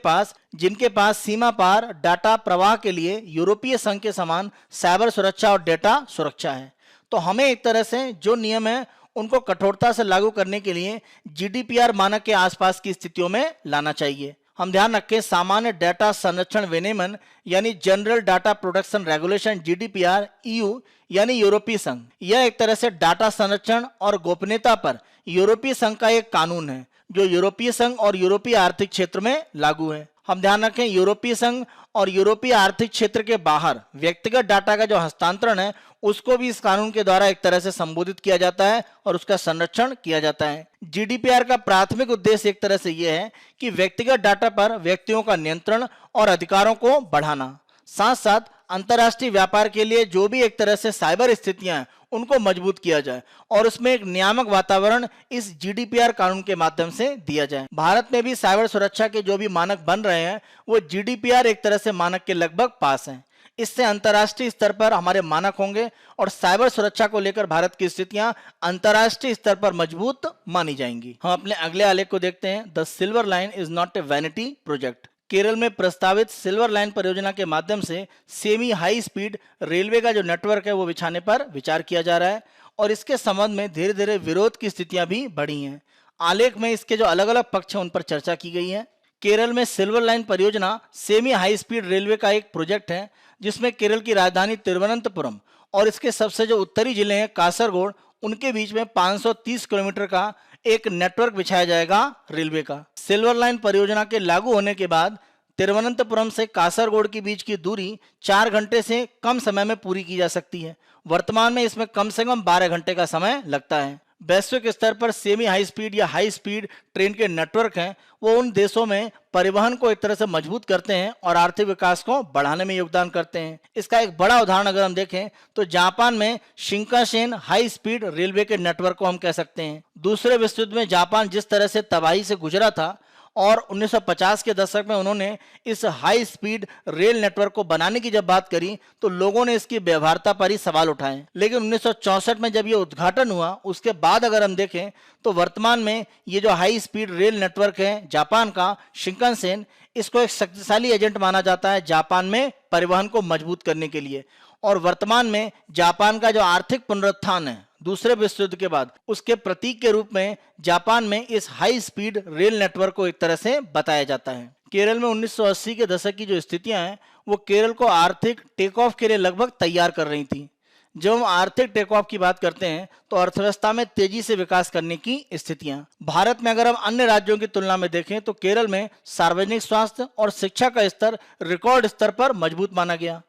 पास सीमा पार डाटा प्रवाह के लिए यूरोपीय संघ के समान साइबर सुरक्षा और डेटा सुरक्षा है। तो हमें एक तरह से जो नियम है उनको कठोरता से लागू करने के लिए जीडीपीआर मानक के आसपास की स्थितियों में लाना चाहिए। हम ध्यान रखें, सामान्य डाटा संरक्षण विनियमन यानी general data protection regulation GDPR EU यानी यूरोपीय संघ, यह एक तरह से डाटा संरक्षण और गोपनीयता पर यूरोपीय संघ का एक कानून है जो यूरोपीय संघ और यूरोपीय आर्थिक क्षेत्र में लागू है। हम ध्यान रखें, यूरोपीय संघ और यूरोपीय आर्थिक क्षेत्र के बाहर व्यक्तिगत डाटा का जो हस्तांतरण है उसको भी इस कानून के द्वारा एक तरह से संबोधित किया जाता है और उसका संरक्षण किया जाता है। जीडीपीआर का प्राथमिक उद्देश्य एक तरह से यह है कि व्यक्तिगत डाटा पर व्यक्तियों का नियंत्रण और अधिकारों को बढ़ाना, साथ साथ अंतर्राष्ट्रीय व्यापार के लिए जो भी एक तरह से साइबर स्थितियां हैं उनको मजबूत किया जाए और उसमें एक नियामक वातावरण इस जीडीपीआर कानून के माध्यम से दिया जाए। भारत में भी साइबर सुरक्षा के जो भी मानक बन रहे हैं वो जीडीपीआर एक तरह से मानक के लगभग पास हैं। इससे अंतर्राष्ट्रीय स्तर पर हमारे मानक होंगे और साइबर सुरक्षा को लेकर भारत की स्थितियां अंतर्राष्ट्रीय स्तर पर मजबूत मानी जाएंगी। हम अपने अगले आलेख को देखते हैं। The silver line is not a vanity project. Kerala में प्रस्तावित सिल्वर लाइन परियोजना के माध्यम से सेमी हाई स्पीड रेलवे का जो नेटवर्क है वो बिछाने पर विचार किया जा रहा है और इसके संबंध में धीरे धीरे विरोध की स्थितियां भी बढ़ी हैं। आलेख में इसके जो अलग अलग पक्ष हैं उन पर चर्चा की गई है। केरल में सिल्वर लाइन परियोजना सेमी हाई स्पीड रेलवे का एक प्रोजेक्ट है जिसमें केरल की राजधानी तिरुवनंतपुरम और इसके सबसे जो उत्तरी जिले हैं कासरगोड, उनके बीच में 530 किलोमीटर का एक नेटवर्क बिछाया जाएगा रेलवे का। सिल्वर लाइन परियोजना के लागू होने के बाद तिरुवनंतपुरम से कासरगोड के बीच की दूरी 4 घंटे से कम समय में पूरी की जा सकती है। वर्तमान में इसमें कम से कम 12 घंटे का समय लगता है। वैश्विक स्तर पर सेमी हाई स्पीड या हाई स्पीड ट्रेन के नेटवर्क हैं, वो उन देशों में परिवहन को एक तरह से मजबूत करते हैं और आर्थिक विकास को बढ़ाने में योगदान करते हैं। इसका एक बड़ा उदाहरण अगर हम देखें तो जापान में शिंकानसेन हाई स्पीड रेलवे के नेटवर्क को हम कह सकते हैं। दूसरे विश्व युद्ध में जापान जिस तरह से तबाही से गुजरा था और 1950 के दशक में उन्होंने इस हाई स्पीड रेल नेटवर्क को बनाने की जब बात करी तो लोगों ने इसकी व्यवहार्यता पर ही सवाल उठाए। लेकिन 1964 में जब ये उद्घाटन हुआ उसके बाद अगर हम देखें तो वर्तमान में ये जो हाई स्पीड रेल नेटवर्क है जापान का शिंकानसेन, इसको एक शक्तिशाली एजेंट माना जाता है जापान में परिवहन को मजबूत करने के लिए। और वर्तमान में जापान का जो आर्थिक पुनरुत्थान है दूसरे विश्व युद्ध के बाद, उसके प्रतीक के रूप में जापान में इस हाई स्पीड रेल नेटवर्क को एक तरह से बताया जाता है। केरल में 1980 के दशक की जो स्थितियां हैं वो केरल को आर्थिक टेक ऑफ के लिए लगभग तैयार कर रही थी। जब हम आर्थिक टेक ऑफ की बात करते हैं तो अर्थव्यवस्था में तेजी से विकास करने की स्थितियां। भारत में अगर हम अन्य राज्यों की तुलना में देखें तो केरल में सार्वजनिक स्वास्थ्य और शिक्षा का स्तर रिकॉर्ड स्तर पर मजबूत माना गया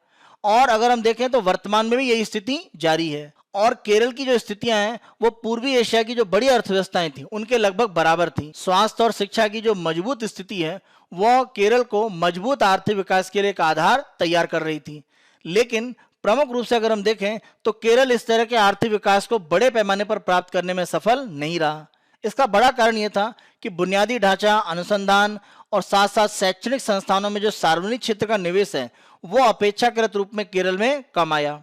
और अगर हम देखें तो वर्तमान में भी यही स्थिति जारी है। और केरल की जो स्थितियां हैं वो पूर्वी एशिया की जो बड़ी अर्थव्यवस्थाएं थी उनके लगभग बराबर थी। स्वास्थ्य और शिक्षा की जो मजबूत स्थिति है वह केरल को मजबूत आर्थिक विकास के लिए एक आधार तैयार कर रही थी। लेकिन प्रमुख रूप से अगर हम देखें तो केरल इस तरह के आर्थिक विकास को बड़े पैमाने पर प्राप्त करने में सफल नहीं रहा। इसका बड़ा कारण यह था कि बुनियादी ढांचा, अनुसंधान और साथ साथ शैक्षणिक संस्थानों में जो सार्वजनिक क्षेत्र का निवेश है वो अपेक्षाकृत रूप में केरल में कम आया।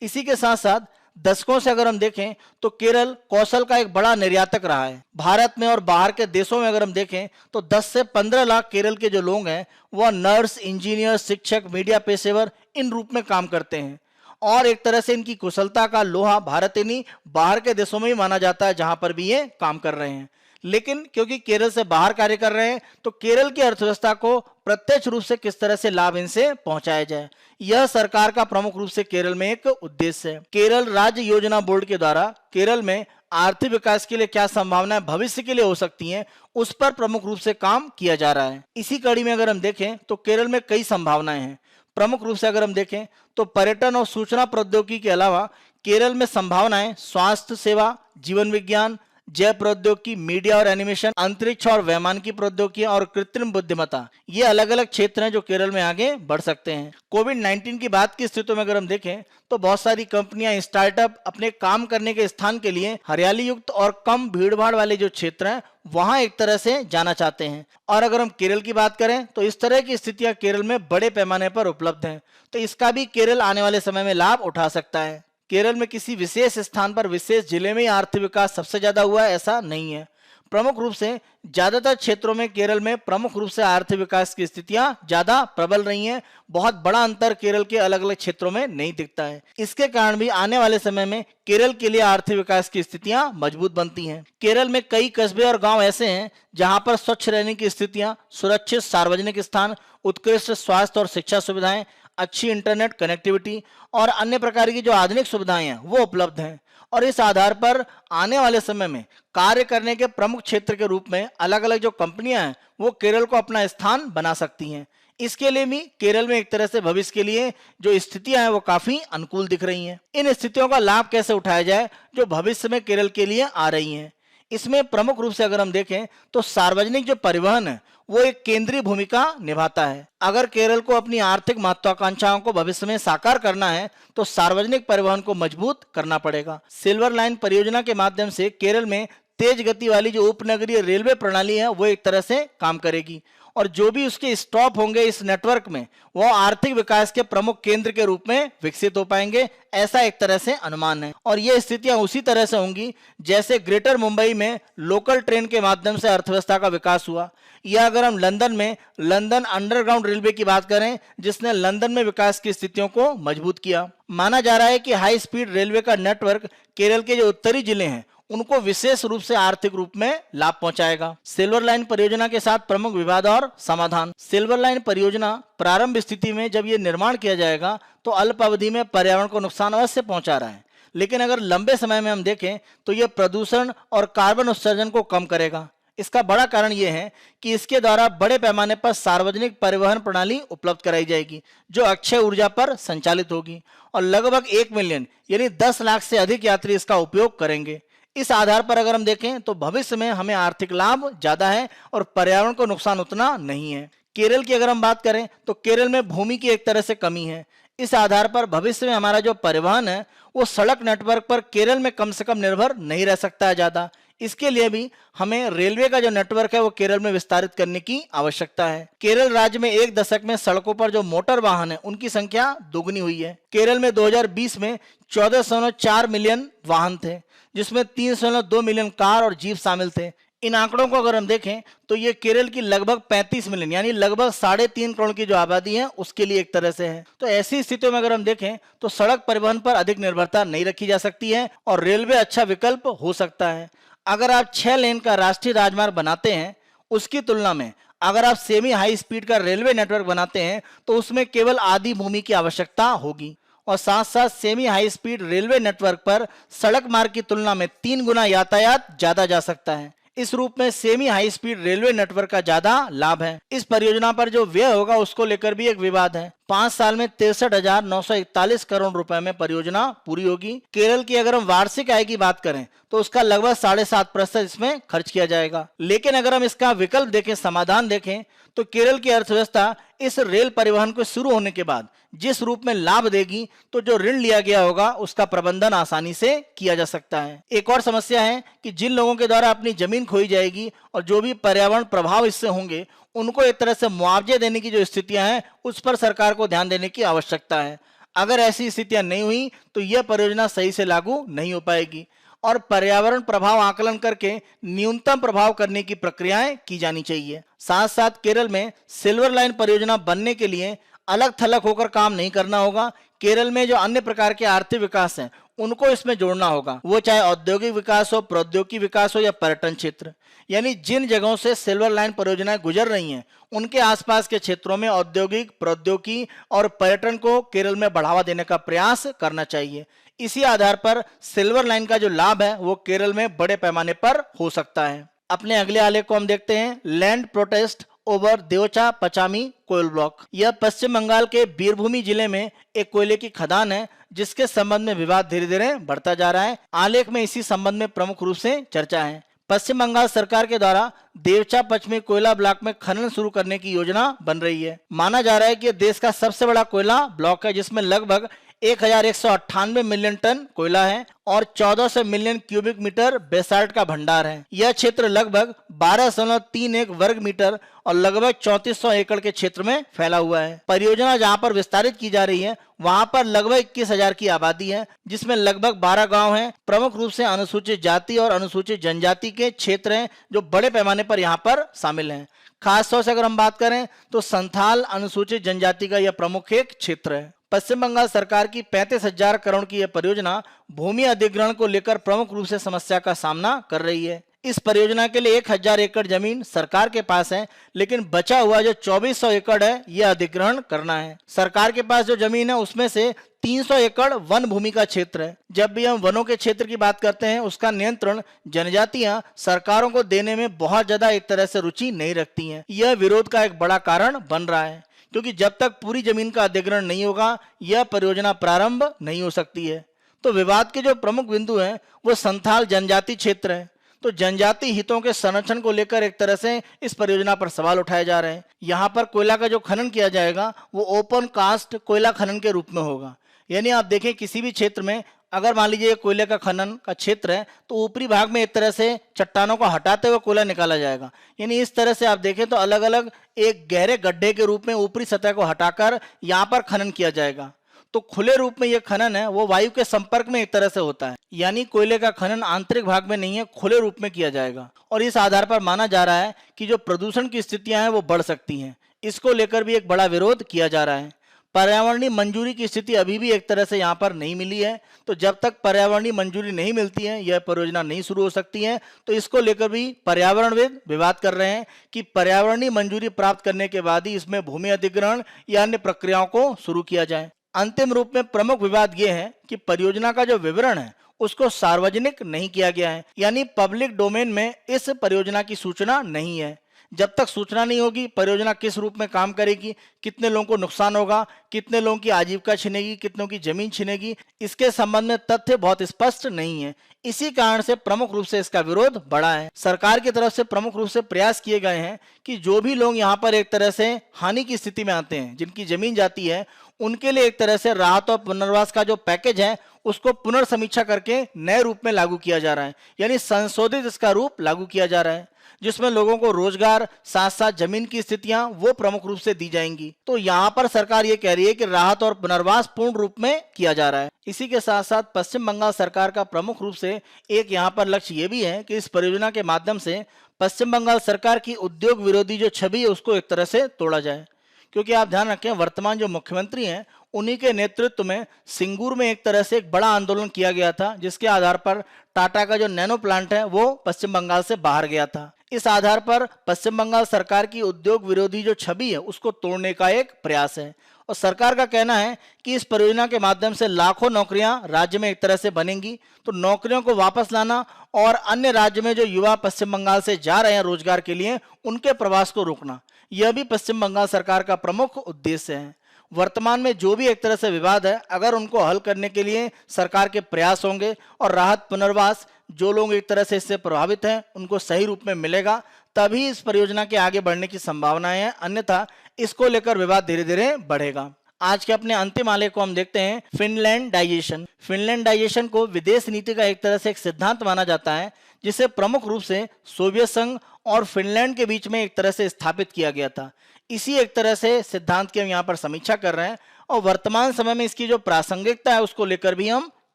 इसी के साथ साथ दशकों से अगर हम देखें तो केरल कौशल का एक बड़ा निर्यातक रहा है। भारत में और बाहर के देशों में अगर हम देखें तो 10 से 15 लाख केरल के जो लोग हैं वह नर्स, इंजीनियर, शिक्षक, मीडिया पेशेवर इन रूप में काम करते हैं और एक तरह से इनकी कुशलता का लोहा भारत ही नहीं बाहर के देशों में भी माना जाता है जहां पर भी ये काम कर रहे हैं। लेकिन क्योंकि केरल से बाहर कार्य कर रहे हैं तो केरल की अर्थव्यवस्था को प्रत्यक्ष रूप से किस तरह से लाभ इनसे पहुंचाया जाए, यह सरकार का प्रमुख रूप से केरल में एक उद्देश्य है। केरल राज्य योजना बोर्ड के द्वारा केरल में आर्थिक विकास के लिए क्या संभावनाएं भविष्य के लिए हो सकती हैं उस पर प्रमुख रूप से काम किया जा रहा है। इसी कड़ी में अगर हम देखें तो केरल में कई संभावनाएं हैं। प्रमुख रूप से अगर हम देखें तो पर्यटन और सूचना प्रौद्योगिकी के अलावा केरल में संभावनाएं स्वास्थ्य सेवा, जीवन विज्ञान, जैव प्रौद्योगिकी, मीडिया और एनिमेशन, अंतरिक्ष और वैमानिकी प्रौद्योगिकी और कृत्रिम बुद्धिमत्ता, ये अलग अलग क्षेत्र हैं जो केरल में आगे बढ़ सकते हैं। कोविड-19 की बात की स्थिति में अगर हम देखें तो बहुत सारी कंपनियां, स्टार्टअप अपने काम करने के स्थान के लिए हरियाली युक्त और कम भीड़भाड़ वाले जो क्षेत्र हैं वहां एक तरह से जाना चाहते हैं। और अगर हम केरल की बात करें तो इस तरह की स्थितियां केरल में बड़े पैमाने पर उपलब्ध हैं, तो इसका भी केरल आने वाले समय में लाभ उठा सकता है। केरल में किसी विशेष स्थान पर विशेष जिले में ही आर्थिक विकास सबसे ज्यादा हुआ है ऐसा नहीं है। प्रमुख रूप से ज्यादातर क्षेत्रों में केरल में प्रमुख रूप से आर्थिक विकास की स्थितियां ज्यादा प्रबल रही हैं। बहुत बड़ा अंतर केरल के अलग अलग क्षेत्रों में नहीं दिखता है। इसके कारण भी आने वाले समय में केरल के लिए आर्थिक विकास की स्थितियां मजबूत बनती हैं। केरल में कई कस्बे और गांव ऐसे हैं जहां पर स्वच्छ रहने की स्थितियां, सुरक्षित सार्वजनिक स्थान, उत्कृष्ट स्वास्थ्य और शिक्षा सुविधाएं, अच्छी इंटरनेट कनेक्टिविटी और अन्य प्रकार की जो आधुनिक सुविधाएं हैं वो उपलब्ध हैं। और इस आधार पर आने वाले समय में कार्य करने के प्रमुख क्षेत्र के रूप में अलग अलग जो कंपनियां हैं वो केरल को अपना स्थान बना सकती हैं। इसके लिए भी केरल में एक तरह से भविष्य के लिए जो स्थितियां हैं वो काफी अनुकूल दिख रही हैं। इन स्थितियों का लाभ कैसे उठाया जाए जो भविष्य में केरल के लिए आ रही हैं, इसमें प्रमुख रूप से अगर हम देखें तो सार्वजनिक जो परिवहन है वो एक केंद्रीय भूमिका निभाता है। अगर केरल को अपनी आर्थिक महत्वाकांक्षाओं को भविष्य में साकार करना है तो सार्वजनिक परिवहन को मजबूत करना पड़ेगा। सिल्वर लाइन परियोजना के माध्यम से केरल में तेज गति वाली जो उपनगरीय रेलवे प्रणाली है वो एक तरह से काम करेगी और जो भी उसके स्टॉप होंगे इस नेटवर्क में वो आर्थिक विकास के प्रमुख केंद्र के रूप में विकसित हो पाएंगे, ऐसा एक तरह से अनुमान है। और ये स्थितियां उसी तरह से होंगी जैसे ग्रेटर मुंबई में लोकल ट्रेन के माध्यम से अर्थव्यवस्था का विकास हुआ, या अगर हम लंदन में लंदन अंडरग्राउंड रेलवे की बात करें जिसने लंदन में विकास की स्थितियों को मजबूत किया। माना जा रहा है कि हाई स्पीड रेलवे का नेटवर्क केरल के जो उत्तरी जिले हैं उनको विशेष रूप से आर्थिक रूप में लाभ पहुंचाएगा। सिल्वर लाइन परियोजना के साथ प्रमुख विवाद और समाधान। सिल्वर लाइन परियोजना प्रारंभ स्थिति में जब ये निर्माण किया जाएगा तो अल्प अवधि में पर्यावरण को नुकसान अवश्य पहुंचा रहा है, लेकिन अगर लंबे समय में हम देखें तो यह प्रदूषण और कार्बन उत्सर्जन को कम करेगा। इसका बड़ा कारण यह है कि इसके द्वारा बड़े पैमाने पर सार्वजनिक परिवहन प्रणाली उपलब्ध कराई जाएगी जो अक्षय ऊर्जा पर संचालित होगी और लगभग 1 मिलियन यानी 10 लाख से अधिक यात्री इसका उपयोग करेंगे। इस आधार पर अगर हम देखें तो भविष्य में हमें आर्थिक लाभ ज्यादा है और पर्यावरण को नुकसान उतना नहीं है। केरल की अगर हम बात करें तो केरल में भूमि की एक तरह से कमी है। इस आधार पर भविष्य में हमारा जो परिवहन है वो सड़क नेटवर्क पर केरल में कम से कम निर्भर नहीं रह सकता है ज्यादा। इसके लिए भी हमें रेलवे का जो नेटवर्क है वो केरल में विस्तारित करने की आवश्यकता है। केरल राज्य में एक दशक में सड़कों पर जो मोटर वाहन है उनकी संख्या दोगुनी हुई है। केरल में 2020 में 14.4 मिलियन वाहन थे जिसमें 3.2 मिलियन कार और जीप शामिल थे। इन आंकड़ों को अगर हम देखें तो ये केरल की लगभग 35 मिलियन यानी लगभग 3.5 करोड़ की जो आबादी है उसके लिए एक तरह से है। तो ऐसी स्थितियों में अगर हम देखें तो सड़क परिवहन पर अधिक निर्भरता नहीं रखी जा सकती है और रेलवे अच्छा विकल्प हो सकता है। अगर आप 6 लेन का राष्ट्रीय राजमार्ग बनाते हैं उसकी तुलना में अगर आप सेमी हाई स्पीड का रेलवे नेटवर्क बनाते हैं तो उसमें केवल आधी भूमि की आवश्यकता होगी और साथ साथ semi high speed railway network पर सड़क मार्ग की तुलना में 3 गुना यातायात ज्यादा जा सकता है। इस रूप में semi high speed railway network का ज्यादा लाभ है। इस परियोजना पर जो व्यय होगा उसको लेकर भी एक विवाद है। 5 साल में 63,941 करोड़ रुपए में परियोजना पूरी होगी। केरल की अगर हम वार्षिक आय की बात करें तो उसका लगभग 7.5% इसमें खर्च किया जाएगा। लेकिन अगर हम इसका विकल्प देखें, समाधान देखें तो केरल की अर्थव्यवस्था इस रेल परिवहन को शुरू होने के बाद जिस रूप में लाभ देगी तो जो ऋण लिया गया होगा उसका प्रबंधन आसानी से किया जा सकता है। एक और समस्या है कि जिन लोगों के द्वारा अपनी जमीन खोई जाएगी और जो भी पर्यावरण प्रभाव इससे होंगे उनको एक तरह से मुआवजे देने की जो स्थितियां हैं उस पर सरकार को ध्यान देने की आवश्यकता है। अगर ऐसी स्थितियां नहीं हुई तो यह परियोजना सही से लागू नहीं हो पाएगी और पर्यावरण प्रभाव आकलन करके न्यूनतम प्रभाव करने की प्रक्रियाएं की जानी चाहिए। साथ साथ केरल में सिल्वर लाइन परियोजना बनने के लिए अलग थलग होकर काम नहीं करना होगा। केरल में जो अन्य प्रकार के आर्थिक विकास हैं उनको इसमें जोड़ना होगा, वो चाहे औद्योगिक विकास हो, प्रौद्योगिकी विकास हो या पर्यटन क्षेत्र। यानी जिन जगहों से सिल्वर लाइन परियोजनाएं गुजर रही हैं उनके आसपास के क्षेत्रों में औद्योगिक, प्रौद्योगिकी और पर्यटन को केरल में बढ़ावा देने का प्रयास करना चाहिए। इसी आधार पर सिल्वर लाइन का जो लाभ है वो केरल में बड़े पैमाने पर हो सकता है। अपने अगले आलेख को हम देखते हैं, land protest over Deocha Pachami कोयल ब्लॉक। यह पश्चिम बंगाल के बीरभूमि जिले में एक कोयले की खदान है जिसके संबंध में विवाद धीरे धीरे बढ़ता जा रहा है। आलेख में इसी संबंध में प्रमुख रूप से चर्चा है। पश्चिम बंगाल सरकार के द्वारा देवचा पचमी कोयला ब्लॉक में खनन शुरू करने की योजना बन रही है। माना जा रहा है कि यह देश का सबसे बड़ा कोयला ब्लॉक है जिसमें लगभग 1198 मिलियन टन कोयला है और 1400 मिलियन क्यूबिक मीटर बेसाल्ट का भंडार है। यह क्षेत्र लगभग 12.31 वर्ग मीटर और लगभग 3400 एकड़ के क्षेत्र में फैला हुआ है। परियोजना जहां पर विस्तारित की जा रही है वहां पर लगभग 21,000 की आबादी है जिसमें लगभग 12 गांव हैं। प्रमुख रूप से अनुसूचित जाति और अनुसूचित जनजाति के क्षेत्र हैं जो बड़े पैमाने पर यहाँ पर शामिल हैं। खास तौर से अगर हम बात करें तो संथाल अनुसूचित जनजाति का यह प्रमुख एक क्षेत्र है। पश्चिम बंगाल सरकार की 35,000 करोड़ की यह परियोजना भूमि अधिग्रहण को लेकर प्रमुख रूप से समस्या का सामना कर रही है। इस परियोजना के लिए 1,000 एकड़ जमीन सरकार के पास है लेकिन बचा हुआ जो 2400 एकड़ है यह अधिग्रहण करना है। सरकार के पास जो जमीन है उसमें से 300 एकड़ वन भूमि का क्षेत्र है। जब भी हम वनों के क्षेत्र की बात करते हैं उसका नियंत्रण जनजातियां सरकारों को देने में बहुत ज्यादा एक तरह से रुचि नहीं रखती हैं। यह विरोध का एक बड़ा कारण बन रहा है क्योंकि जब तक पूरी जमीन का अधिग्रहण नहीं होगा यह परियोजना प्रारंभ नहीं हो सकती है। तो विवाद के जो प्रमुख बिंदु हैं वो संथाल जनजाति क्षेत्र है। तो जनजाति हितों के संरक्षण को लेकर एक तरह से इस परियोजना पर सवाल उठाए जा रहे हैं। यहाँ पर कोयला का जो खनन किया जाएगा वो ओपन कास्ट कोयला खनन के रूप में होगा। यानी आप देखें किसी भी क्षेत्र में अगर मान लीजिए कोयले का खनन का क्षेत्र है तो ऊपरी भाग में एक तरह से चट्टानों को हटाते हुए कोयला निकाला जाएगा। यानी इस तरह से आप देखें तो अलग अलग एक गहरे गड्ढे के रूप में ऊपरी सतह को हटाकर यहाँ पर खनन किया जाएगा। तो खुले रूप में यह खनन है वो वायु के संपर्क में एक तरह से होता है। यानी कोयले का खनन आंतरिक भाग में नहीं है, खुले रूप में किया जाएगा और इस आधार पर माना जा रहा है कि जो प्रदूषण की स्थितियां हैं वो बढ़ सकती हैं। इसको लेकर भी एक बड़ा विरोध किया जा रहा है। पर्यावरणीय मंजूरी की स्थिति अभी भी एक तरह से यहाँ पर नहीं मिली है। तो जब तक पर्यावरणीय मंजूरी नहीं मिलती है यह परियोजना नहीं शुरू हो सकती है। तो इसको लेकर भी पर्यावरणविद विवाद कर रहे हैं कि पर्यावरणीय मंजूरी प्राप्त करने के बाद ही इसमें भूमि अधिग्रहण या अन्य प्रक्रियाओं को शुरू किया जाए। अंतिम रूप में प्रमुख विवाद यह है कि परियोजना का जो विवरण है उसको सार्वजनिक नहीं किया गया है, यानी पब्लिक डोमेन में इस परियोजना की सूचना नहीं है। जब तक सूचना नहीं होगी परियोजना किस रूप में काम करेगी, कितने लोगों को नुकसान होगा, कितने लोगों की आजीविका छिनेगी, कितनों की जमीन छिनेगी, इसके संबंध में तथ्य बहुत स्पष्ट नहीं है। इसी कारण से प्रमुख रूप से इसका विरोध बढ़ा है। सरकार की तरफ से प्रमुख रूप से प्रयास किए गए हैं कि जो भी लोग यहाँ पर एक तरह से हानि की स्थिति में आते हैं, जिनकी जमीन जाती है, उनके लिए एक तरह से राहत और पुनर्वास का जो पैकेज है उसको पुनर्समीक्षा करके नए रूप में लागू किया जा रहा है, यानी संशोधित इसका रूप लागू किया जा रहा है, जिसमें लोगों को रोजगार साथ साथ जमीन की स्थितियां वो प्रमुख रूप से दी जाएंगी। तो यहाँ पर सरकार ये कह रही है कि राहत और पुनर्वास पूर्ण रूप में किया जा रहा है। इसी के साथ साथ पश्चिम बंगाल सरकार का प्रमुख रूप से एक यहाँ पर लक्ष्य ये भी है कि इस परियोजना के माध्यम से पश्चिम बंगाल सरकार की उद्योग विरोधी जो छवि है उसको एक तरह से तोड़ा जाए। क्योंकि आप ध्यान रखें, वर्तमान जो मुख्यमंत्री हैं उन्हीं के नेतृत्व में सिंगूर में एक तरह से एक बड़ा आंदोलन किया गया था, जिसके आधार पर टाटा का जो नैनो प्लांट है वो पश्चिम बंगाल से बाहर गया था। इस आधार पर पश्चिम बंगाल सरकार की उद्योग विरोधी जो छवि है उसको तोड़ने का एक प्रयास है। और सरकार का कहना है कि इस परियोजना के माध्यम से लाखों नौकरियां राज्य में एक तरह से बनेंगी, तो नौकरियों को वापस लाना और अन्य राज्य में जो युवा पश्चिम बंगाल से जा रहे हैं रोजगार के लिए, उनके प्रवास को रोकना, यह भी पश्चिम बंगाल सरकार का प्रमुख उद्देश्य है। वर्तमान में जो भी एक तरह से विवाद है, अगर उनको हल करने के लिए सरकार के प्रयास होंगे और राहत पुनर्वास जो लोग एक तरह से इससे प्रभावित हैं उनको सही रूप में मिलेगा, तभी इस परियोजना के आगे बढ़ने की संभावनाएं हैं, अन्यथा इसको लेकर विवाद धीरे धीरे बढ़ेगा। आज के अपने अंतिम आलेख को हम देखते हैं फिनलैंडाइजेशन। फिनलैंडाइजेशन को विदेश नीति का एक तरह से एक सिद्धांत माना जाता है, जिसे प्रमुख रूप से सोवियत संघ और फिनलैंड के बीच में एक तरह से स्थापित किया गया था। इसी एक तरह से सिद्धांत की हम यहाँ पर समीक्षा कर रहे हैं और वर्तमान समय में इसकी जो प्रासंगिकता है उसको लेकर भी हम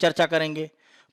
चर्चा करेंगे।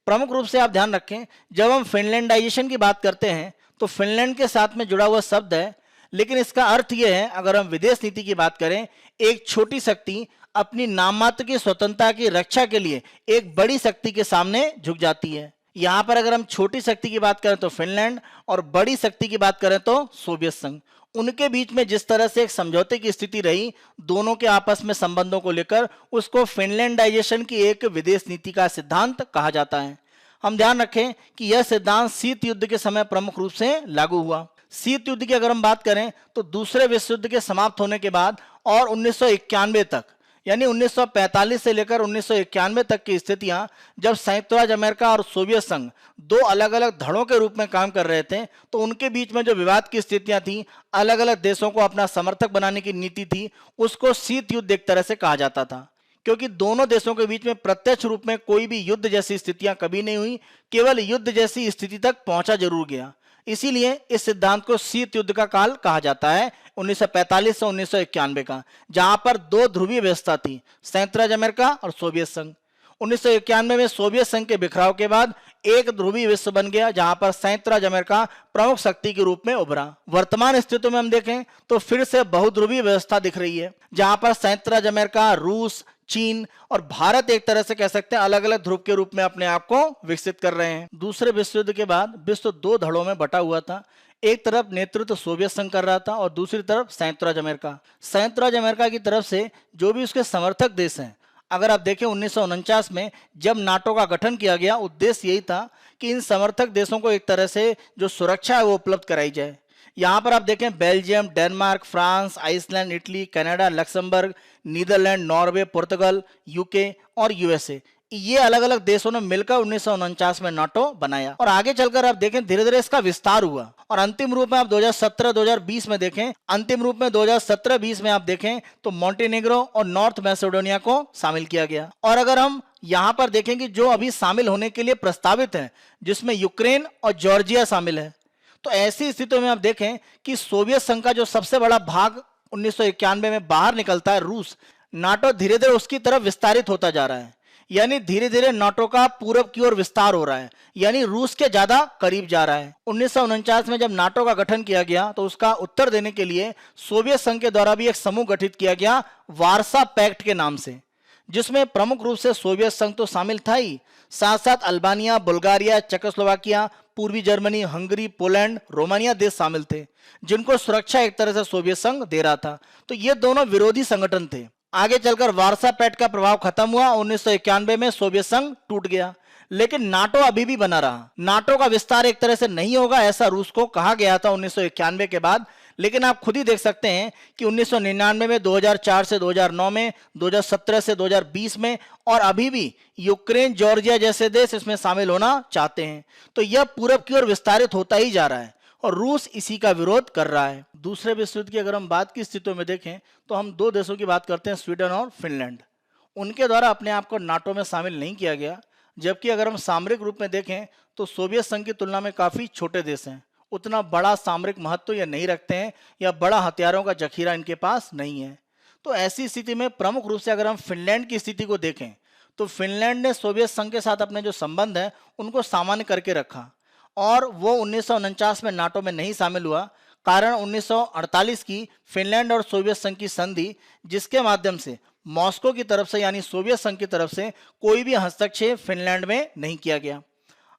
प्रमुख रूप से आप ध्यान रखें, जब हम फिनलैंडाइजेशन की बात करते हैं तो फिनलैंड के साथ में जुड़ा हुआ शब्द है, लेकिन इसका अर्थ यह है, अगर हम विदेश नीति की बात करें, एक छोटी शक्ति अपनी नाम मात्र की स्वतंत्रता की रक्षा के लिए एक बड़ी शक्ति के सामने झुक जाती है। यहाँ पर अगर हम छोटी शक्ति की बात करें तो फिनलैंड और बड़ी शक्ति की बात करें तो सोवियत संघ। उनके बीच में जिस तरह से एक समझौते की स्थिति रही दोनों के आपस में संबंधों को लेकर, उसको फिनलैंडाइजेशन की एक विदेश नीति का सिद्धांत कहा जाता है। हम ध्यान रखें कि यह सिद्धांत शीत युद्ध के समय प्रमुख रूप से लागू हुआ। शीत युद्ध की अगर हम बात करें तो दूसरे विश्व युद्ध के समाप्त होने के बाद और 1991 तक, यानी 1945 से लेकर 1991 तक की स्थितियां, जब संयुक्त राज्य अमेरिका और सोवियत संघ दो अलग अलग धड़ों के रूप में काम कर रहे थे, तो उनके बीच में जो विवाद की स्थितियां थी, अलग अलग देशों को अपना समर्थक बनाने की नीति थी, उसको शीत युद्ध एक तरह से कहा जाता था। क्योंकि दोनों देशों के बीच में प्रत्यक्ष रूप में कोई भी युद्ध जैसी स्थितियां कभी नहीं हुई, केवल युद्ध जैसी स्थिति तक पहुंचा जरूर गया। इसीलिए इस सिद्धांत को शीत युद्ध का काल कहा जाता है, 1945 से 1991 का, जहां पर दो ध्रुवीय व्यवस्था थी, संयुक्त राज्य अमेरिका और सोवियत संघ। 1991 में सोवियत संघ के बिखराव के बाद एक ध्रुवीय विश्व बन गया, जहां पर संयुक्त राज्य अमेरिका प्रमुख शक्ति के रूप में उभरा। वर्तमान स्थिति में हम देखें तो फिर से बहुध्रुवीय व्यवस्था दिख रही है, जहां पर संयुक्त राज्य अमेरिका, रूस, चीन और भारत एक तरह से कह सकते हैं अलग अलग ध्रुव के रूप में अपने आप को विकसित कर रहे हैं। दूसरे विश्व युद्ध के बाद विश्व दो धड़ों में बटा हुआ था। एक तरफ नेतृत्व सोवियत संघ कर रहा था और दूसरी तरफ संयुक्त राज्य अमेरिका। संयुक्त राज्य अमेरिका की तरफ से जो भी उसके समर्थक देश हैं, अगर आप देखें 1949 में जब नाटो का गठन किया गया, उद्देश्य यही था कि इन समर्थक देशों को एक तरह से जो सुरक्षा है वो उपलब्ध कराई जाए। यहाँ पर आप देखें Belgium, Denmark, France, Iceland, Italy, Canada, Luxembourg, Netherland, Norway, पुर्तगाल, यूके और यूएसए, ये अलग अलग देशों ने मिलकर 1949 में नाटो बनाया। और आगे चलकर आप देखें धीरे धीरे इसका विस्तार हुआ और अंतिम रूप में आप 2017-2020 में देखें, अंतिम रूप में 2017-20 में आप देखें तो मॉन्टेनेग्रो और नॉर्थ मैसेडोनिया को शामिल किया गया। और अगर हम यहाँ पर देखें कि जो अभी शामिल होने के लिए प्रस्तावित है, जिसमें यूक्रेन और जॉर्जिया शामिल है, तो ऐसी स्थितियों में आप देखें कि सोवियत संघ का जो सबसे बड़ा भाग 1991 में बाहर निकलता है, रूस, नाटो धीरे धीरे उसकी तरफ विस्तारित होता जा रहा है, यानी धीरे धीरे नाटो का पूरब की ओर विस्तार हो रहा है, यानी रूस के ज्यादा करीब जा रहा है। 1949 में जब नाटो का गठन किया गया तो उसका उत्तर देने के लिए सोवियत संघ के द्वारा भी एक समूह गठित किया गया वार्सा पैक्ट के नाम से, जिसमें प्रमुख रूप से सोवियत संघ तो शामिल था ही, साथ साथ अल्बानिया, बुल्गारिया, चेकोस्लोवाकिया, पूर्वी जर्मनी, हंगरी, पोलैंड, रोमानिया देश शामिल थे, जिनको सुरक्षा एक तरह से सोवियत संघ दे रहा था। तो ये दोनों विरोधी संगठन थे। आगे चलकर वार्सा पैक्ट का प्रभाव खत्म हुआ, 1991 में सोवियत संघ टूट गया। लेकिन नाटो अभी भी बना रहा। नाटो का विस्तार एक तरह से नहीं होगा ऐसा रूस को कहा गया था 1991 के बाद, लेकिन आप खुद ही देख सकते हैं कि 1999 में, 2004 से 2009 में, 2017 से 2020 में, और अभी भी यूक्रेन, जॉर्जिया जैसे देश इसमें शामिल होना चाहते हैं। तो यह पूरब की ओर विस्तारित होता ही जा रहा है और रूस इसी का विरोध कर रहा है। दूसरे विश्व युद्ध की अगर हम बात की स्थितियों में देखें तो हम दो देशों की बात करते हैं, स्वीडन और फिनलैंड। उनके द्वारा अपने आप को नाटो में शामिल नहीं किया गया, जबकि अगर हम सामरिक रूप में देखें तो सोवियत संघ की तुलना में काफ़ी छोटे देश हैं, उतना बड़ा सामरिक महत्व ये नहीं रखते हैं या बड़ा हथियारों का जखीरा इनके पास नहीं है। तो ऐसी स्थिति में प्रमुख रूप से अगर हम फिनलैंड की स्थिति को देखें तो फिनलैंड ने सोवियत संघ के साथ अपने जो संबंध है उनको सामान्य करके रखा और वो 1949 में नाटो में नहीं शामिल हुआ। कारण 1948 की फिनलैंड और सोवियत संघ की संधि, जिसके माध्यम से मॉस्को की तरफ से यानी सोवियत संघ की तरफ से कोई भी हस्तक्षेप फिनलैंड में नहीं किया गया।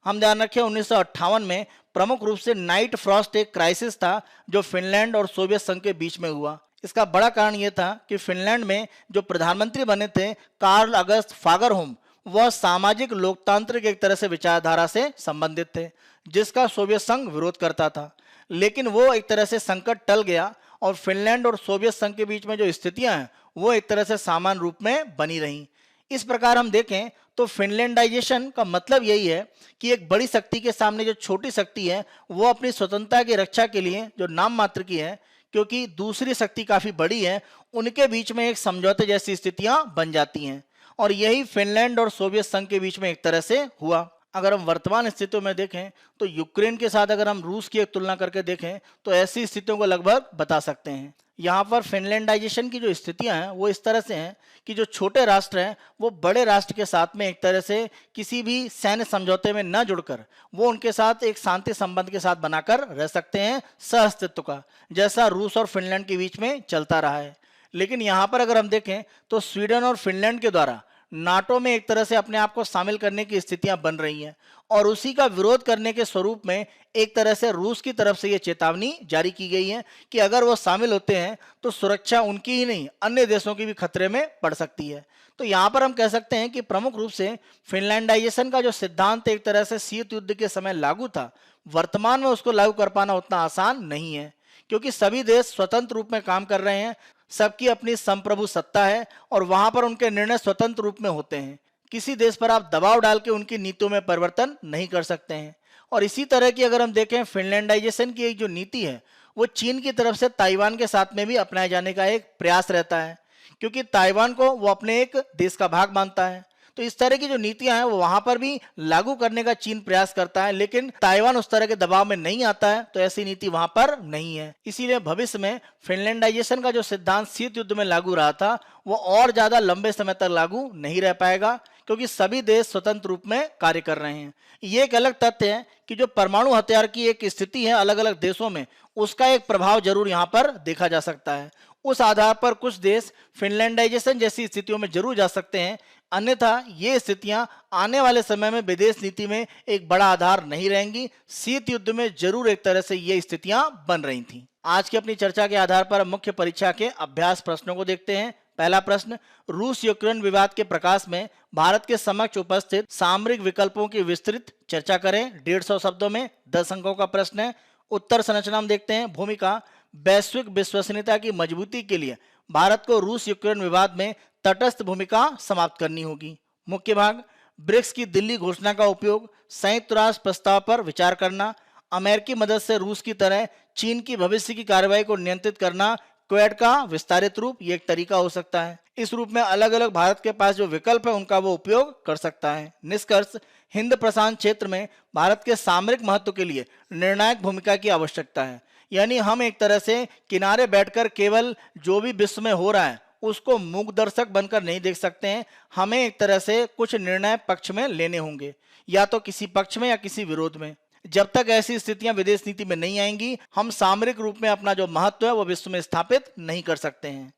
हम ध्यान रखें 1958 में प्रमुख रूप से नाइट फ्रॉस्ट एक क्राइसिस था जो फिनलैंड और सोवियत संघ के बीच में हुआ। इसका बड़ा कारण यह था कि फिनलैंड में जो प्रधानमंत्री बने थे कार्ल अगस्त फागरहोम, वह सामाजिक लोकतांत्रिक एक तरह से विचारधारा से संबंधित थे, जिसका सोवियत संघ विरोध करता था। लेकिन वो एक तरह से संकट टल गया और फिनलैंड और सोवियत संघ के बीच में जो स्थितियां हैं वो एक तरह से सामान्य रूप में बनी रहीं। इस प्रकार हम देखें तो फिनलैंडाइजेशन का मतलब यही है कि एक बड़ी शक्ति के सामने जो छोटी शक्ति है वो अपनी स्वतंत्रता की रक्षा के लिए जो नाम मात्र की है, क्योंकि दूसरी शक्ति काफी बड़ी है, उनके बीच में एक समझौते जैसी स्थितियां बन जाती हैं। और यही फिनलैंड और सोवियत संघ के बीच में एक तरह से हुआ। अगर हम वर्तमान स्थितियों में देखें तो यूक्रेन के साथ अगर हम रूस की एक तुलना करके देखें तो ऐसी स्थितियों को लगभग बता सकते हैं। यहाँ पर फिनलैंडाइजेशन की जो स्थितियां हैं वो इस तरह से हैं कि जो छोटे राष्ट्र हैं वो बड़े राष्ट्र के साथ में एक तरह से किसी भी सैन्य समझौते में न जुड़कर वो उनके साथ एक शांति संबंध के साथ बनाकर रह सकते हैं, सहअस्तित्व का, जैसा रूस और फिनलैंड के बीच में चलता रहा है। लेकिन यहाँ पर अगर हम देखें तो स्वीडन और फिनलैंड के द्वारा नाटो में एक तरह से अपने आप को शामिल करने की स्थितियां बन रही हैं और उसी का विरोध करने के स्वरूप में एक तरह से रूस की तरफ से ये चेतावनी जारी की गई है कि अगर वो शामिल होते हैं तो सुरक्षा उनकी ही नहीं अन्य देशों की भी खतरे में पड़ सकती है। तो यहाँ पर हम कह सकते हैं कि प्रमुख रूप से फिनलैंडाइजेशन का जो सिद्धांत एक तरह से शीत युद्ध के समय लागू था, वर्तमान में उसको लागू कर पाना उतना आसान नहीं है, क्योंकि सभी देश स्वतंत्र रूप में काम कर रहे हैं, सबकी अपनी संप्रभु सत्ता है और वहां पर उनके निर्णय स्वतंत्र रूप में होते हैं। किसी देश पर आप दबाव डाल के उनकी नीतियों में परिवर्तन नहीं कर सकते हैं। और इसी तरह की अगर हम देखें फिनलैंडाइजेशन की एक जो नीति है वो चीन की तरफ से ताइवान के साथ में भी अपनाए जाने का एक प्रयास रहता है, क्योंकि ताइवान को वो अपने एक देश का भाग मानता है। तो इस तरह की जो नीतियां हैं वो वहां पर भी लागू करने का चीन प्रयास करता है, लेकिन ताइवान उस तरह के दबाव में नहीं आता है, तो ऐसी नीति वहां पर नहीं है। इसीलिए भविष्य में फिनलैंडाइजेशन का जो सिद्धांत शीत युद्ध में लागू रहा था वो और ज्यादा लंबे समय तक लागू नहीं रह पाएगा, क्योंकि सभी देश स्वतंत्र रूप में कार्य कर रहे हैं। ये एक अलग तथ्य है कि जो परमाणु हथियार की एक स्थिति है अलग अलग देशों में, उसका एक प्रभाव जरूर यहाँ पर देखा जा सकता है। उस आधार पर कुछ देश फिनलैंडाइजेशन जैसी स्थितियों में जरूर जा सकते हैं, अन्यथा ये स्थितियां आने वाले समय में विदेश नीति में एक बड़ा आधार नहीं रहेंगी। शीत युद्ध में जरूर एक तरह से ये स्थितियां बन रही थीं। आज की अपनी चर्चा के आधार पर मुख्य परीक्षा के अभ्यास प्रश्नों को देखते हैं। पहला प्रश्न, रूस यूक्रेन विवाद के प्रकाश में भारत के समक्ष उपस्थित सामरिक विकल्पों की विस्तृत चर्चा करें। 150 शब्दों में 10 अंकों का प्रश्न है। उत्तर संरचना में देखते हैं। भूमिका, वैश्विक विश्वसनीयता की मजबूती के लिए भारत को रूस यूक्रेन विवाद में तटस्थ भूमिका समाप्त करनी होगी। मुख्य भाग, ब्रिक्स की दिल्ली घोषणा का उपयोग, संयुक्त राष्ट्र प्रस्ताव पर विचार करना, अमेरिकी मदद से रूस की तरह चीन की भविष्य की कार्रवाई को नियंत्रित करना, क्वेड का विस्तारित रूप, ये एक तरीका हो सकता है। इस रूप में अलग अलग भारत के पास जो विकल्प है उनका वो उपयोग कर सकता है। निष्कर्ष, हिंद प्रशांत क्षेत्र में भारत के सामरिक महत्व के लिए निर्णायक भूमिका की आवश्यकता है। यानी हम एक तरह से किनारे बैठकर केवल जो भी विश्व में हो रहा है उसको मूक दर्शक बनकर नहीं देख सकते हैं। हमें एक तरह से कुछ निर्णय पक्ष में लेने होंगे, या तो किसी पक्ष में या किसी विरोध में। जब तक ऐसी स्थितियां विदेश नीति में नहीं आएंगी, हम सामरिक रूप में अपना जो महत्व है वो विश्व में स्थापित नहीं कर सकते हैं।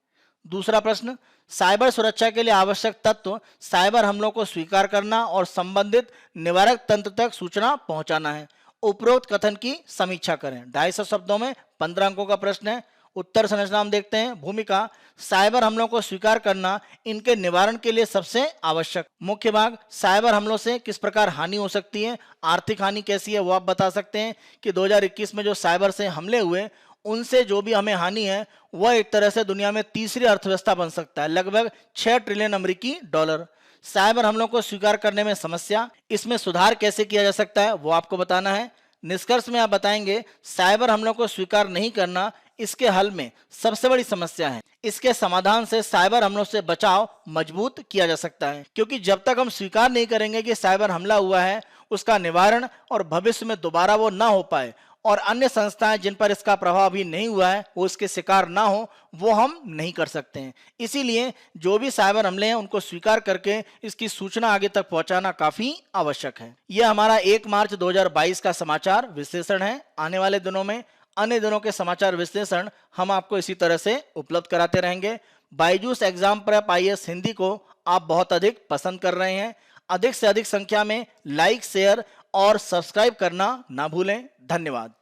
दूसरा प्रश्न, साइबर सुरक्षा के लिए आवश्यक तत्व, साइबर हमलों को स्वीकार करना और संबंधित निवारक तंत्र तक सूचना पहुंचाना है। उपरोक्त कथन की समीक्षा करें। 250 शब्दों में 15 अंकों का प्रश्न है। उत्तर संरचना हम देखते हैं। भूमिका, साइबर हमलों को स्वीकार करना इनके निवारण के लिए सबसे आवश्यक। मुख्य भाग, साइबर हमलों से किस प्रकार हानि हो सकती है, आर्थिक हानि कैसी है वो आप बता सकते हैं कि 2021 में जो साइबर से हमले हुए उनसे जो भी हमें हानि है वह एक तरह से दुनिया में तीसरी अर्थव्यवस्था बन सकता है, लगभग 6 ट्रिलियन अमेरिकी डॉलर। साइबर हमलों को स्वीकार करने में समस्या, इसमें सुधार कैसे किया जा सकता है वो आपको बताना है। निष्कर्ष में आप बताएंगे साइबर हमलों को स्वीकार नहीं करना इसके हल में सबसे बड़ी समस्या है। इसके समाधान से साइबर हमलों से बचाव मजबूत किया जा सकता है, क्योंकि जब तक हम स्वीकार नहीं करेंगे कि साइबर हमला हुआ है, उसका निवारण और भविष्य में दोबारा वो ना हो पाए और अन्य संस्थाएं जिन पर इसका प्रभाव भी नहीं हुआ है वो इसके शिकार ना हो, वो हम नहीं कर सकते हैं। इसीलिए जो भी साइबर हमले हैं उनको स्वीकार करके इसकी सूचना आगे तक पहुंचाना काफी आवश्यक है। यह हमारा 1 मार्च 2022 का समाचार विश्लेषण है। आने वाले दिनों में अन्य दिनों के समाचार विश्लेषण हम आपको इसी तरह से उपलब्ध कराते रहेंगे। Byju's exam prep IAS Hindi को आप बहुत अधिक पसंद कर रहे हैं। अधिक से अधिक संख्या में लाइक, शेयर और सब्सक्राइब करना ना भूलें। धन्यवाद।